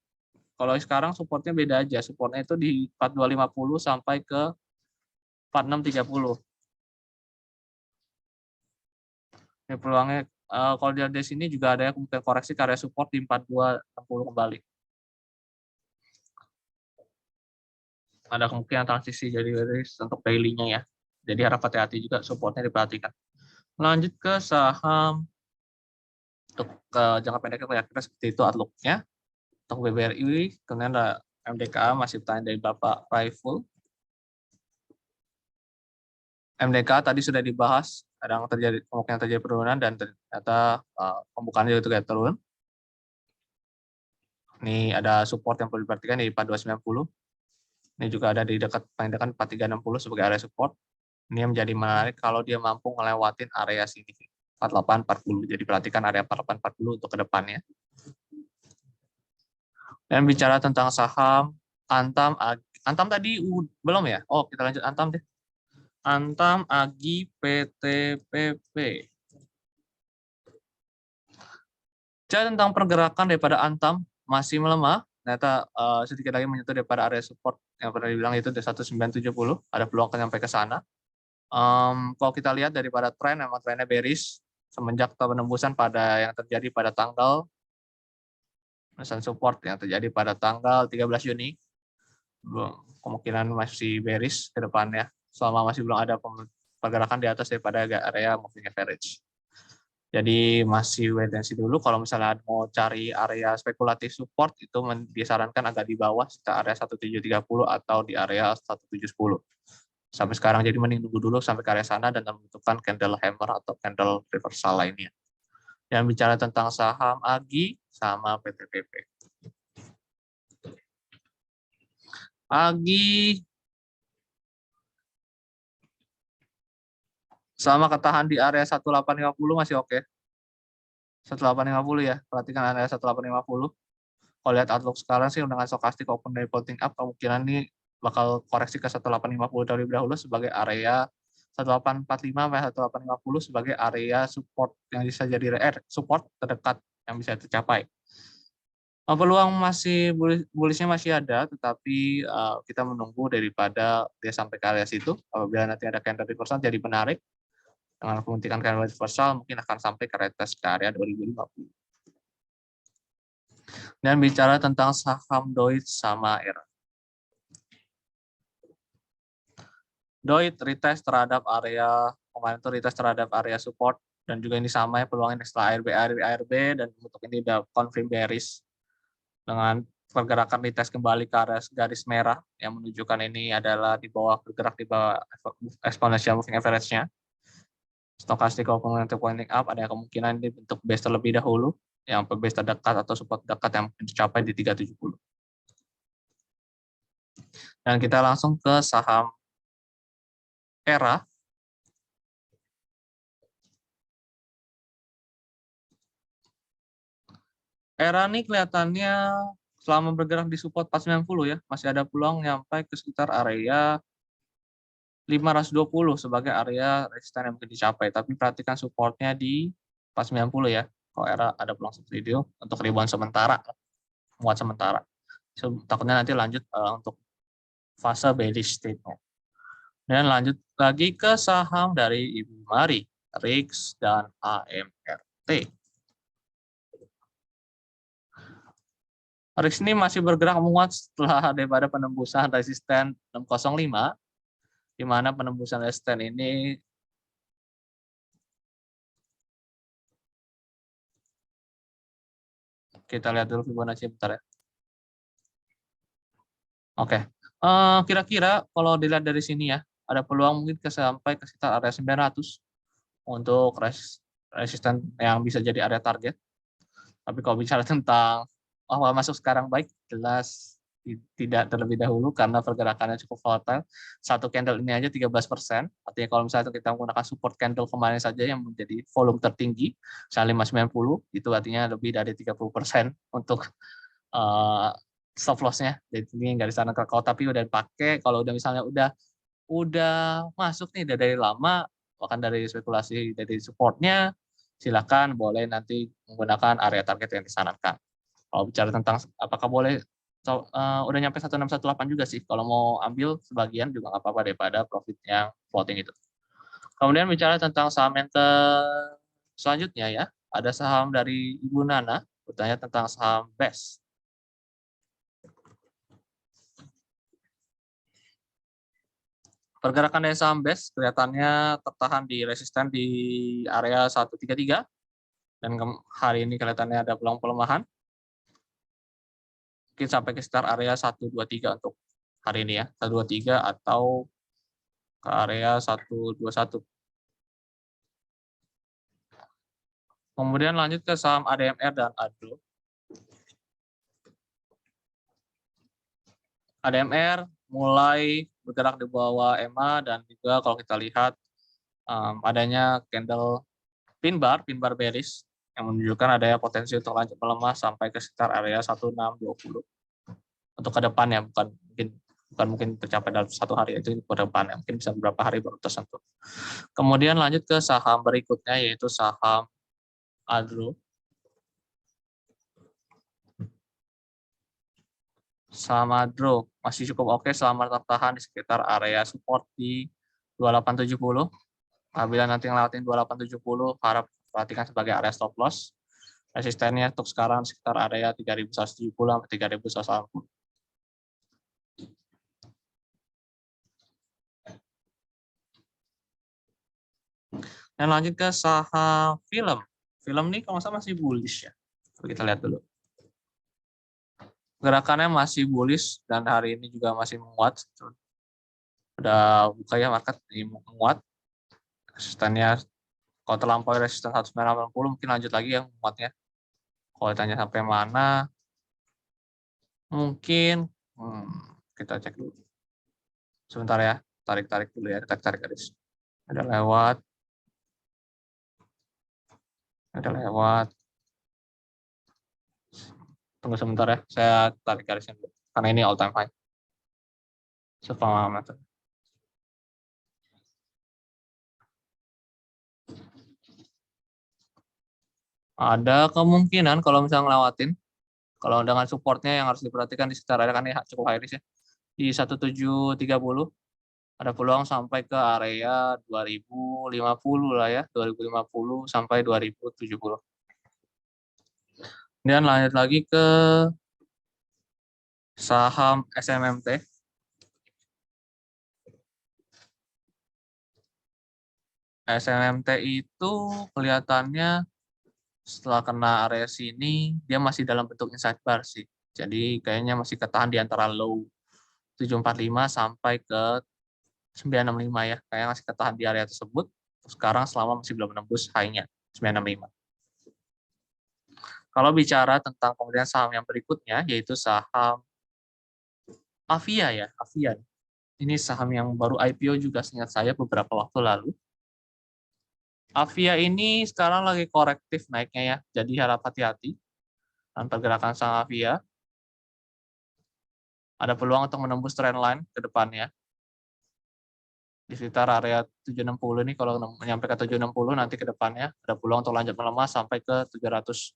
S1: Kalau sekarang supportnya beda aja. Supportnya itu di 4250 sampai ke 4630. Ini peluangnya kalau di sini juga ada kemungkinan koreksi ke area support di 4260 kembali. Ada kemungkinan transisi jadi untuk daily-nya ya. Jadi harap hati-hati juga supportnya diperhatikan. Lanjut ke saham untuk jangka pendek kira-kira seperti itu outlook-nya. Untuk BBRI, kemudian ada MDKA masih bertanya dari Bapak Raiful. MDK tadi sudah dibahas, kadang terjadi kemungkinan terjadi penurunan dan ternyata pembukaan juga turun. Ini ada support yang perlu diperhatikan di 4290. Ini juga ada di paling dekat 4360 sebagai area support. Ini menjadi menarik kalau dia mampu ngelewatin area sini 4840. Jadi perhatikan area 4840 untuk ke depannya. Dan bicara tentang saham Antam, Antam tadi belum ya? Oh, kita lanjut Antam deh. Antam, Agi, PTPP. Bicara tentang pergerakan daripada Antam masih melemah, ternyata sedikit lagi menyentuh daripada area support yang pernah dibilang itu di 1970, ada peluang sampai ke sana. Kalau kita lihat daripada tren, memang trennya bearish semenjak penembusan pada yang terjadi pada tanggal support yang terjadi pada tanggal 13 Juni. Kemungkinan masih bearish ke depannya selama masih belum ada pergerakan di atas daripada area moving average. Jadi masih wait and see dulu. Kalau misalnya mau cari area spekulatif support itu disarankan agak di bawah sekitar area 1730 atau di area 1710. Sampai sekarang jadi mending tunggu dulu sampai ke area sana dan menentukan candle hammer atau candle reversal lainnya. Yang bicara tentang saham Agi sama PTPP. Agi sama ketahan di area 1850 masih oke. 1850 ya, perhatikan area 1850. Kalau lihat outlook sekarang sih dengan stochastic open dari floating up, kemungkinan ini bakal koreksi ke 1850 terlebih dahulu sebagai area 1845 sampai 1850 sebagai area support yang bisa jadi support terdekat yang bisa tercapai. Peluang masih bullishnya masih ada, tetapi kita menunggu daripada dia sampai ke area situ. Apabila nanti ada candle reversal jadi menarik. Dengan pembentikan candle reversal mungkin akan sampai ke retest ke area 2050. Dan bicara tentang saham Deutsche sama ERA. Deutsche retest terhadap area kemarin itu retest terhadap area support dan juga ini sama ya peluangnya setelah ARB dan untuk ini udah confirm bearish dengan pergerakan retest kembali ke area garis merah yang menunjukkan ini adalah di bawah bergerak di bawah exponential moving average-nya. Stochastic momentum pointing up ada kemungkinan dibentuk base terlebih dahulu yang base terdekat atau support dekat yang mencapai di 370. Dan kita langsung ke saham ERA. ERA ini kelihatannya selama bergerak di support 490 ya, masih ada peluang sampai ke sekitar area 520 sebagai area resisten yang mungkin dicapai. Tapi perhatikan supportnya di 490 ya. Kalau ERA ada peluang seperti itu untuk rebound sementara, muat sementara. Takutnya nanti lanjut untuk fase bearish state-nya. Dan lanjut lagi ke saham dari Ibu Mari, RIX dan AMRT. RIX ini masih bergerak menguat setelah daripada penembusan resisten 605, di mana penembusan resisten ini kita lihat dulu Fibonacci bentar ya. Oke, kira-kira kalau dilihat dari sini ya, ada peluang mungkin sampai ke sekitar area 900 untuk resisten yang bisa jadi area target. Tapi kalau bicara tentang masuk sekarang baik, jelas tidak terlebih dahulu karena pergerakannya cukup volatile. Satu candle ini aja 13%. Artinya kalau misalnya kita menggunakan support candle kemarin saja yang menjadi volume tertinggi, misalnya 590, itu artinya lebih dari 30% untuk stop loss-nya. Jadi ini nggak disarankan kalau tapi udah dipakai, kalau udah misalnya udah masuk nih dari lama, bahkan dari spekulasi dari supportnya, silakan boleh nanti menggunakan area target yang disarankan. Kalau bicara tentang apakah boleh, udah nyampe 1618 juga sih. Kalau mau ambil sebagian juga nggak apa-apa daripada profit yang floating itu. Kemudian bicara tentang saham yang selanjutnya ya, ada saham dari Ibu Nana bertanya tentang saham BES. Pergerakan dari saham BES kelihatannya tertahan di resisten di area 133 dan hari ini kelihatannya ada peluang pelemahan. Mungkin sampai ke sekitar area 123 untuk hari ini ya, 123 atau ke area 121. Kemudian lanjut ke saham ADMR dan ADRO. ADMR mulai bergerak di bawah EMA dan juga kalau kita lihat adanya candle pin bar bearish yang menunjukkan adanya potensi untuk lanjut melemah sampai ke sekitar area 1620. Untuk ke depannya, bukan mungkin tercapai dalam satu hari, itu ke depannya, mungkin bisa beberapa hari baru tersentuh. Kemudian lanjut ke saham berikutnya yaitu saham ADRO. Saham ADRO masih cukup oke selama tertahan di sekitar area support di 2870. Apabila nanti ngelewatin 2870, harap perhatikan sebagai area stop loss. Resistennya untuk sekarang sekitar area 3170 sampai 3180. Dan lanjut ke saham film. Film ini kalau nggak salah masih bullish ya. Kita lihat dulu. Gerakannya masih bullish dan hari ini juga masih menguat. Udah buka ya market ini menguat. Resistennya kalau terlampaui resisten 1980 mungkin lanjut lagi yang menguatnya. Kalau ditanya sampai mana, mungkin kita cek dulu. Sebentar ya, tarik dulu ya, tarik garis. Ada lewat. Tunggu sebentar ya, saya tarik garisnya dulu. Karena ini all time high. Sepemahaman. Ada kemungkinan kalau misalnya ngelewatin, kalau dengan supportnya yang harus diperhatikan di sekitar area kan ini cukup high risk ya. Di 1730 ada peluang sampai ke area 2050 lah ya, 2050 sampai 2070. Kemudian lanjut lagi ke saham SMMT. SMMT itu kelihatannya setelah kena area sini, dia masih dalam bentuk inside bar sih. Jadi kayaknya masih ketahan di antara low 745 sampai ke 965 ya. Kayaknya masih ketahan di area tersebut. Sekarang selama masih belum menembus high-nya 965. Kalau bicara tentang kemudian saham yang berikutnya, yaitu saham Avia ya. Avia. Ini saham yang baru IPO juga seingat saya beberapa waktu lalu. Avia ini sekarang lagi korektif naiknya ya. Jadi harap hati-hati dengan pergerakan saham Avia. Ada peluang untuk menembus trend line ke depannya. Di sekitar area 760 ini kalau nyampe ke 760 nanti ke depannya ada peluang untuk lanjut melemah sampai ke 715.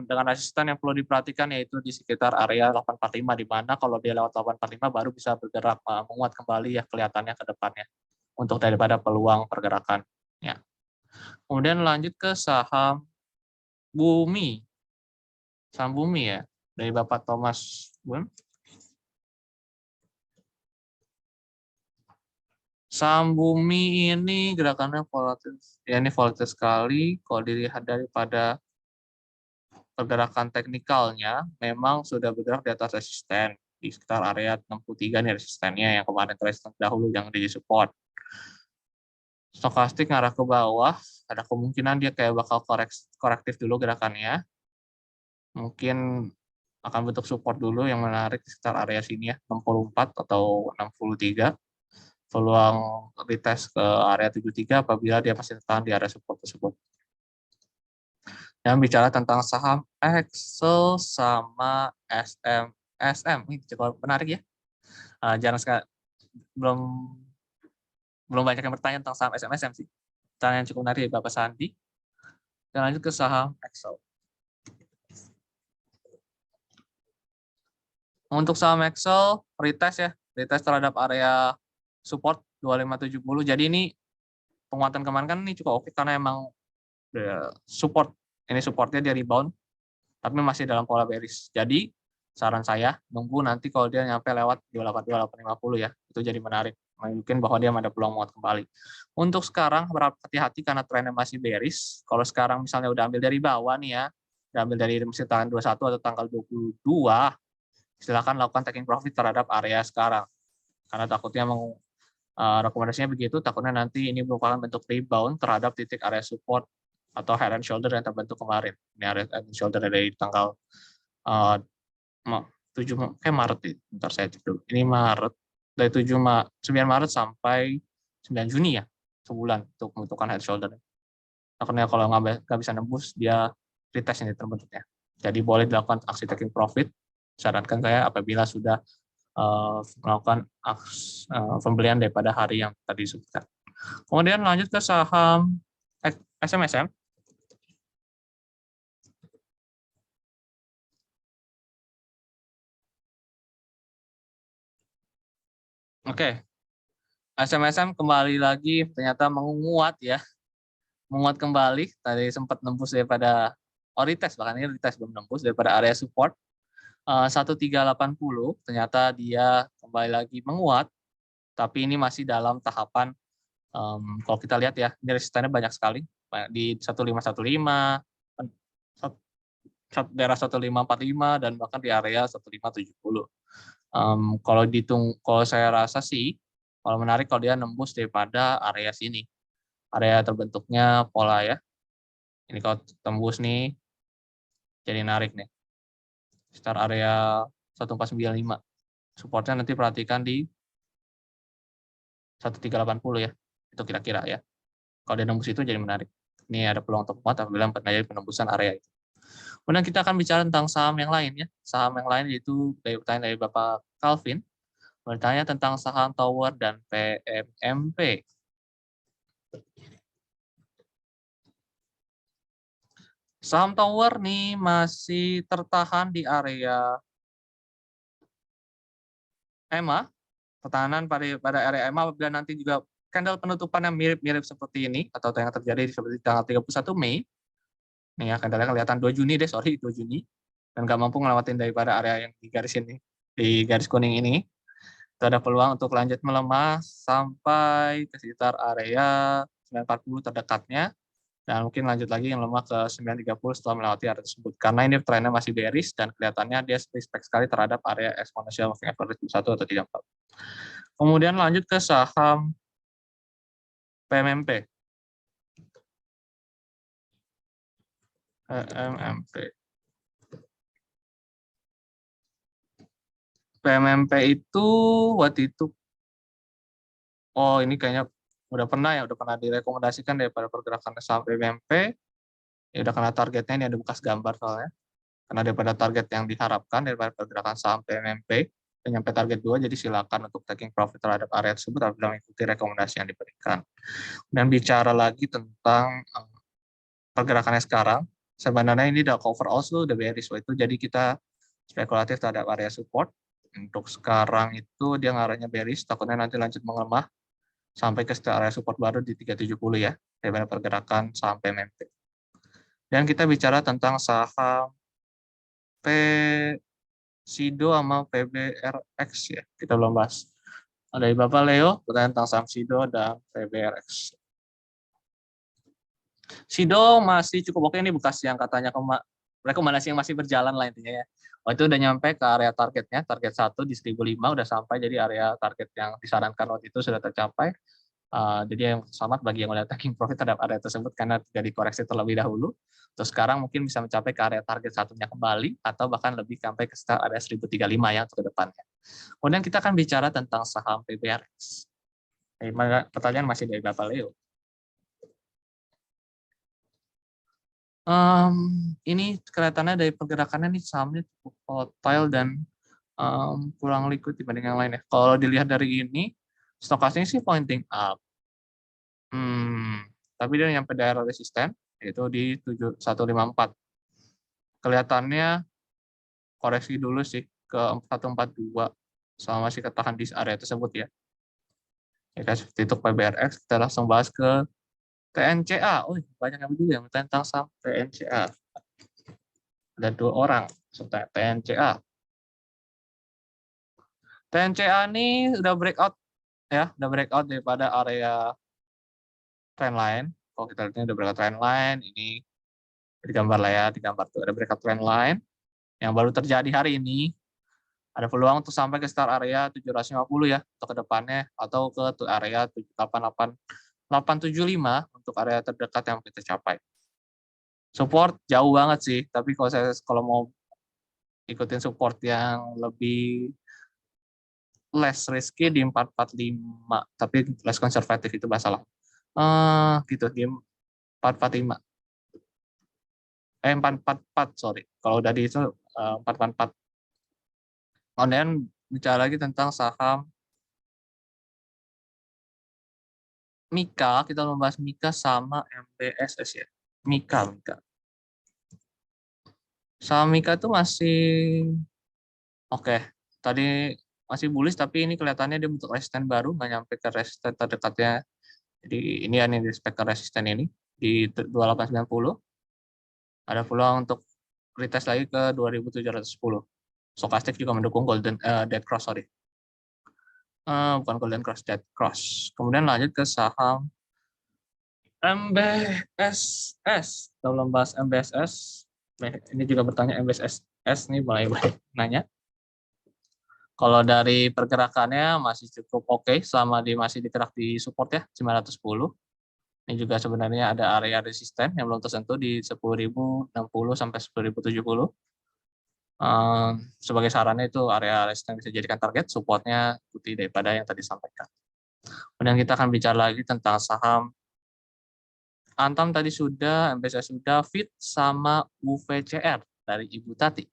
S1: Dengan resisten yang perlu diperhatikan yaitu di sekitar area 845 di mana kalau dia lewat 845 baru bisa bergerak menguat kembali ya kelihatannya ke depannya untuk daripada peluang pergerakannya. Kemudian lanjut ke saham Bumi. Saham Bumi ya dari Bapak Thomas Bun. Saham Bumi ini gerakannya volatil, ya ini volatil sekali. Kalau dilihat daripada pergerakan teknikalnya, memang sudah bergerak di atas resisten di sekitar area 63 nih resistennya yang kemarin resisten dahulu yang di support. Stokastik ngarah ke bawah, ada kemungkinan dia kayak bakal korektif dulu gerakannya. Mungkin akan bentuk support dulu yang menarik di sekitar area sini ya, 64 atau 63. Peluang retest ke area 73 apabila dia masih tertahan di area support tersebut. Yang bicara tentang saham Excel sama SM, ini cukup menarik ya. Jarang sekali, belum banyak yang bertanya tentang saham SM sih. Pertanyaan yang cukup menarik Bapak Sandi. Dan lanjut ke saham Excel. Untuk saham Excel, retest terhadap area support 2570. Jadi ini penguatan kemarin kan ini cukup oke karena emang support ini supportnya dia rebound tapi masih dalam pola bearish. Jadi saran saya nunggu nanti kalau dia nyampe lewat 282.850 ya, itu jadi menarik. Mungkin bahwa dia ada peluang menguat kembali. Untuk sekarang berhati-hati karena trennya masih bearish. Kalau sekarang misalnya udah ambil dari bawah nih ya, udah ambil dari misalnya tanggal 21 atau tanggal 22, silakan lakukan taking profit terhadap area sekarang. Karena takutnya Rekomendasinya begitu, takutnya nanti ini merupakan bentuk rebound terhadap titik area support atau head and shoulder yang terbentuk kemarin. Ini area head and shoulder dari tanggal 7 kayak Maret nih. Bentar saya cek dulu. Ini Maret dari 9 Maret sampai 9 Juni ya, sebulan untuk membentukkan head shoulder. Takutnya kalau nggak bisa nembus, dia retest ini terbentuknya. Jadi boleh dilakukan aksi taking profit. Sarankan saya apabila sudah melakukan pembelian daripada hari yang tadi disebutkan. Kemudian lanjut ke saham SMSM. Oke, SMSM kembali lagi ternyata menguat ya, menguat kembali. Tadi sempat nembus daripada retest, bahkan ini retest belum nembus daripada area support 1380. Ternyata dia kembali lagi menguat, tapi ini masih dalam tahapan kalau kita lihat ya, ini resistennya banyak sekali di 1515, daerah 1545 dan bahkan di area 1570. Kalau saya rasa sih, kalau menarik kalau dia nembus daripada area sini, area terbentuknya pola ya. Ini kalau tembus nih, jadi narik nih. Sekitar area 1495. Supportnya nanti perhatikan di 1380 ya. Itu kira-kira ya. Kalau dia nembus itu jadi menarik. Ini ada peluang untuk menguat apabila terjadi penembusan area itu. Kemudian kita akan bicara tentang saham yang lain ya. Saham yang lain yaitu pertanyaan dari Bapak Calvin. Bertanya tentang saham Tower dan PMMP. Saham Tower nih masih tertahan di area EMA, pertahanan pada area EMA apabila nanti juga candle penutupan yang mirip-mirip seperti ini atau yang terjadi seperti tanggal 31 Mei. Nih ya, candle-nya kelihatan 2 Juni deh, 2 Juni. Dan nggak mampu ngelewatin daripada area yang di garis ini, di garis kuning ini. Itu ada peluang untuk lanjut melemah sampai ke sekitar area 940 terdekatnya. Dan mungkin lanjut lagi yang lemah ke 930 setelah melewati area tersebut. Karena ini trennya masih bearish dan kelihatannya dia respect sekali terhadap area exponential moving average 1 atau 34. Kemudian lanjut ke saham PMMP. PMMP itu waktu itu, oh ini kayaknya udah pernah direkomendasikan daripada pergerakan saham PMMP. Ya udah kena targetnya, ini ada bekas gambar soalnya. Karena daripada target yang diharapkan daripada pergerakan saham PMMP sampai target 2, jadi silakan untuk taking profit terhadap area tersebut apabila mengikuti rekomendasi yang diberikan. Dan bicara lagi tentang pergerakannya sekarang, sebenarnya ini udah cover also the bearish itu, jadi kita spekulatif terhadap area support. Untuk sekarang itu dia ngarahnya bearish, takutnya nanti lanjut melemah sampai ke area support baru di 370 ya, daripada pergerakan saham PMMP. Dan kita bicara tentang saham SIDO sama PBRX ya, kita belum bahas. Ada Bapak Leo bertanya tentang saham SIDO dan PBRX. SIDO masih cukup oke, ini bekas yang katanya rekomendasi yang masih berjalan lah intinya ya. Itu udah nyampe ke area targetnya, target 1 di 1005 udah sampai, jadi area target yang disarankan waktu itu sudah tercapai. Jadi yang selamat bagi yang udah taking profit terhadap area tersebut karena jadi koreksi terlebih dahulu. Terus sekarang mungkin bisa mencapai ke area target satunya kembali atau bahkan lebih sampai ke area 1035 ya untuk ke depannya. Kemudian kita akan bicara tentang saham PBRX. Pertanyaan masih dari Bapak Leo. Ini kelihatannya dari pergerakannya nih sahamnya cukup volatile dan kurang liquid dibanding yang lain ya. Kalau dilihat dari ini, stokastiknya sih pointing up. Tapi dia nyampe daerah resisten, yaitu di 7154. Kelihatannya koreksi dulu sih ke 4142 selama masih ketahan di area tersebut ya. Ya seperti itu PBRX, kita langsung bahas ke TNCA. Oh, banyak yang juga yang tentang saham TNCA. Ada 2 orang serta TNCA. TNCA ini udah breakout ya, udah breakout daripada area trendline. Kalau kita lihat udah breakout trendline, ini digambar lah ya, digambar tuh ada breakout trendline yang baru terjadi hari ini. Ada peluang untuk sampai ke start area 750 ya untuk ke depannya, atau ke area 875 untuk area terdekat yang kita capai. Support jauh banget sih, tapi kalau mau ikutin support yang lebih less risky di 445, tapi less konservatif itu masalah. Gitu di 445. 444, sorry. Kalau udah di itu 444. Kemudian bicara lagi tentang saham Mika, kita membahas Mika sama MBSS ya. Mika. Saham Mika itu masih oke. Tadi masih bullish, tapi ini kelihatannya dia bentuk resisten baru, nggak nyampe ke resisten terdekatnya. Jadi ini yang di resisten ini di 2890. Ada peluang untuk retest lagi ke 2710. Stokastik juga mendukung Dead Cross, sorry. Bukan Golden Cross, Dead Cross. Kemudian lanjut ke saham MBSS. Kita belum bahas MBSS. Ini juga bertanya MBSS nih, mulai nanya. Kalau dari pergerakannya masih cukup oke selama masih dikerak di support ya 910. Ini juga sebenarnya ada area resisten yang belum tersentuh di 10.060 sampai 10.070. Sebagai sarannya itu area resisten bisa dijadikan target, supportnya ikuti daripada yang tadi sampaikan. Kemudian kita akan bicara lagi tentang saham Antam tadi sudah, MBSS sudah, FIT sama UVCR dari Ibu Tati.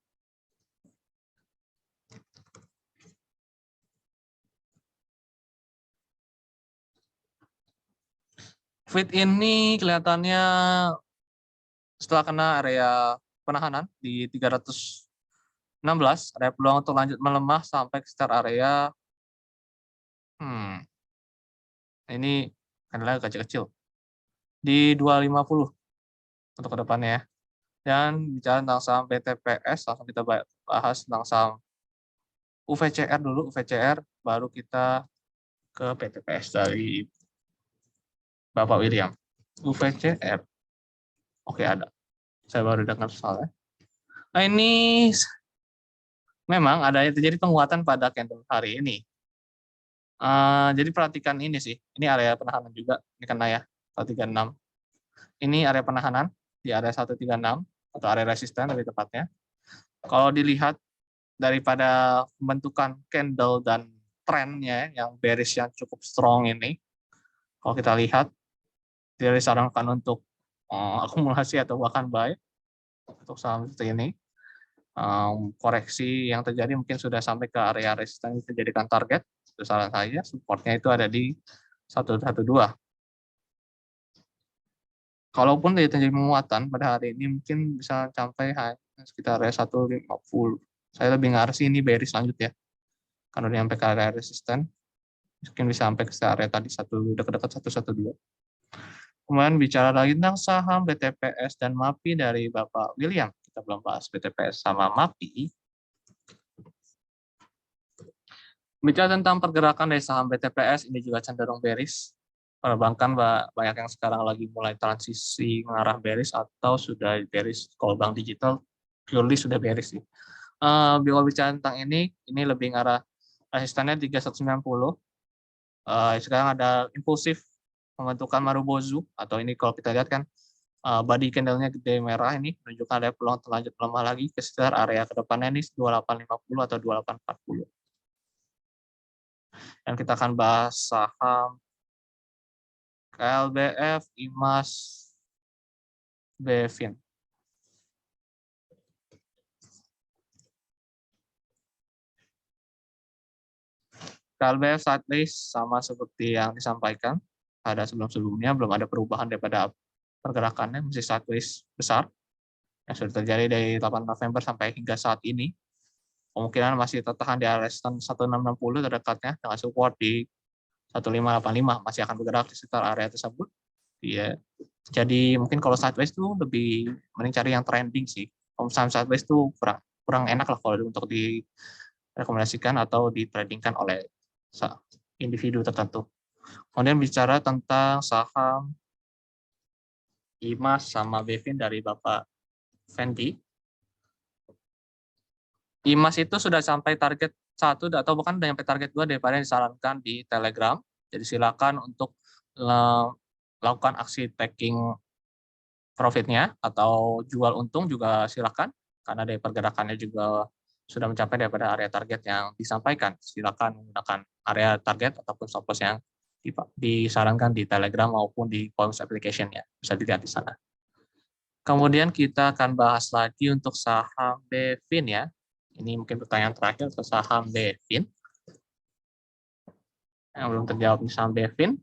S1: FIT ini kelihatannya setelah kena area penahanan di 316, ada peluang untuk lanjut melemah sampai ke start area ini adalah kecil-kecil di 250 untuk ke depannya ya. Dan bicara tentang saham BTPS, langsung kita bahas tentang saham UVCR dulu, UVCR, baru kita ke BTPS dari Bapak William. UVCR. Oke, ada. Saya baru dengar soalnya. Nah, ini memang ada terjadi penguatan pada candle hari ini. Jadi perhatikan ini sih. Ini area penahanan juga. Ini kena ya, 136. Ini area penahanan di area 136 atau area resisten lebih tepatnya. Kalau dilihat daripada pembentukan candle dan trennya yang bearish yang cukup strong ini, kalau kita lihat, dia disarankan untuk akumulasi atau bahkan buy untuk saham seperti ini. Koreksi yang terjadi mungkin sudah sampai ke area resisten yang dijadikan target. Itu saran saya, supportnya itu ada di 112. Kalaupun dia terjadi penguatan pada hari ini, mungkin bisa sampai sekitar area 150. Saya lebih ngarah sih ini bearish lanjut ya. Karena dia sampai ke area resisten, mungkin bisa sampai ke area tadi dekat-dekat 112. Kemudian bicara lagi tentang saham BTPS dan MAPI dari Bapak William. Kita belum bahas BTPS sama MAPI. Bicara tentang pergerakan dari saham BTPS, ini juga cenderung bearish. Perbankan banyak yang sekarang lagi mulai transisi mengarah bearish atau sudah bearish. Kalau bank digital purely sudah bearish sih. Bila bicara tentang ini lebih ngarah resistannya 3190. Sekarang ada impulsif pembentukan Marubozu, atau ini kalau kita lihat kan body candle-nya gede merah ini menunjukkan ada peluang terlanjut melemah lagi ke sekitar area ke depannya ini 2850 atau 2840. Dan kita akan bahas saham KLBF, IMAS, BFIN. KLBF sideways sama seperti yang disampaikan pada sebelum-sebelumnya, belum ada perubahan daripada pergerakannya, masih sideways besar yang sudah terjadi dari 8 November sampai hingga saat ini. Kemungkinan masih tertahan di area resistance 1660 terdekatnya dengan support di 1585, masih akan bergerak di sekitar area tersebut. Iya. Jadi mungkin kalau sideways itu lebih mending cari yang trending sih. Kalau saham sideways itu kurang enak lah kalau untuk direkomendasikan atau ditradingkan oleh individu tertentu. Kemudian bicara tentang saham IMAS sama BFIN dari Bapak Fendi. IMAS itu sudah sampai target 1 atau bahkan udah sampai target 2 daripada yang disarankan di Telegram. Jadi silakan untuk lakukan aksi taking profitnya atau jual untung juga silakan, karena dari pergerakannya juga sudah mencapai daripada area target yang disampaikan. Silakan menggunakan area target ataupun stop loss yang disarankan di Telegram maupun di Pons application-nya. Bisa dilihat di sana. Kemudian kita akan bahas lagi untuk saham Bevin ya. Ini mungkin pertanyaan terakhir untuk saham Bevin. Yang belum terjawab di saham Bevin.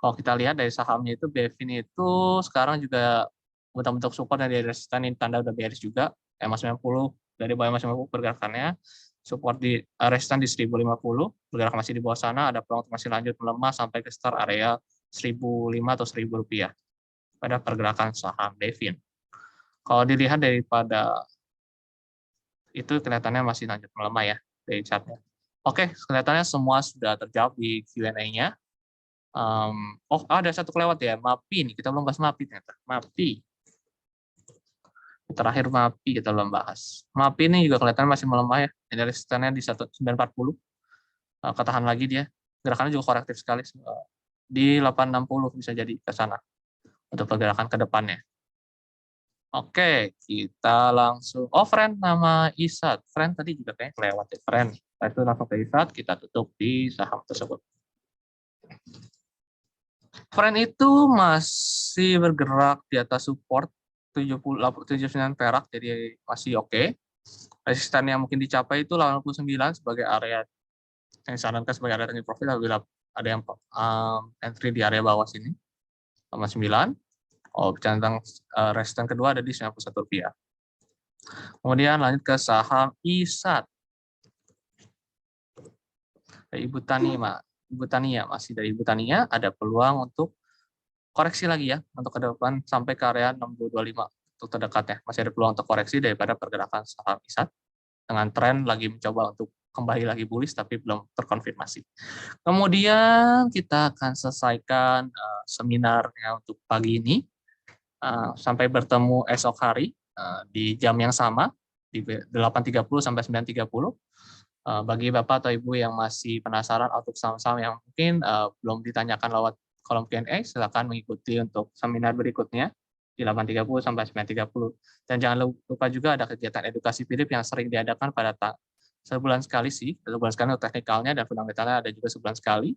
S1: Kalau kita lihat dari sahamnya itu, Bevin itu sekarang juga bentuk support dan resisten, ini tanda udah bearish juga. EMA 90 dari bawah EMA 90 pergerakannya, support di resisten di 1050, bergerak masih di bawah sana, ada peluang masih lanjut melemah sampai ke start area 1005 atau 1000 rupiah pada pergerakan saham Bevin. Kalau dilihat daripada itu kelihatannya masih lanjut melemah ya dari chartnya. Oke, kelihatannya semua sudah terjawab di Q&A-nya. Ada satu kelewat ya, MAPI nih, kita belum bahas MAPI ternyata. MAPI. Terakhir MAPI kita belum bahas. MAPI ini juga kelihatan masih melemah ya. Ini resistennya di 1940. Ketahan lagi dia. Gerakannya juga korektif sekali. Di 860 bisa jadi ke sana untuk pergerakan ke depannya. Oke, kita langsung. Friend nama Isat. Friend tadi juga kayaknya kelewat ya. Friend. Itu langsung ke Isat, kita tutup di saham tersebut. Friend itu masih bergerak di atas support 79 perak, jadi masih oke. Resisten yang mungkin dicapai itu 89 sebagai area yang disarankan sebagai area taking profit apabila ada yang entry di area bawah sini. 89. Bicara tentang resisten kedua ada di 91 rupiah. Kemudian lanjut ke saham ISAT. Ibu Tania, masih dari Ibu Tania, ada peluang untuk koreksi lagi ya, untuk ke depan sampai ke area 6025 untuk terdekatnya. Masih ada peluang untuk koreksi daripada pergerakan saham ISAT, dengan tren lagi mencoba untuk kembali lagi bullish, tapi belum terkonfirmasi. Kemudian kita akan selesaikan seminarnya untuk pagi ini. Sampai bertemu esok hari di jam yang sama, di 8.30 sampai 9.30. Bagi Bapak atau Ibu yang masih penasaran untuk saham-saham yang mungkin belum ditanyakan lewat kolom Q&A, silakan mengikuti untuk seminar berikutnya di 8.30 sampai 9.30. Dan jangan lupa juga ada kegiatan edukasi Philip yang sering diadakan pada sebulan sekali sih, sebulan sekali untuk teknikalnya dan fundamentalnya ada juga sebulan sekali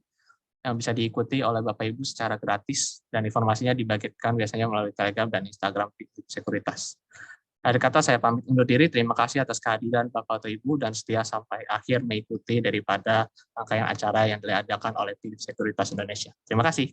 S1: yang bisa diikuti oleh Bapak Ibu secara gratis dan informasinya dibagikan biasanya melalui Telegram dan Instagram Philip Sekuritas. Akhir kata saya pamit undur diri. Terima kasih atas kehadiran Bapak atau Ibu dan setia sampai akhir mengikuti daripada rangkaian acara yang diadakan oleh Philip Sekuritas Indonesia. Terima kasih.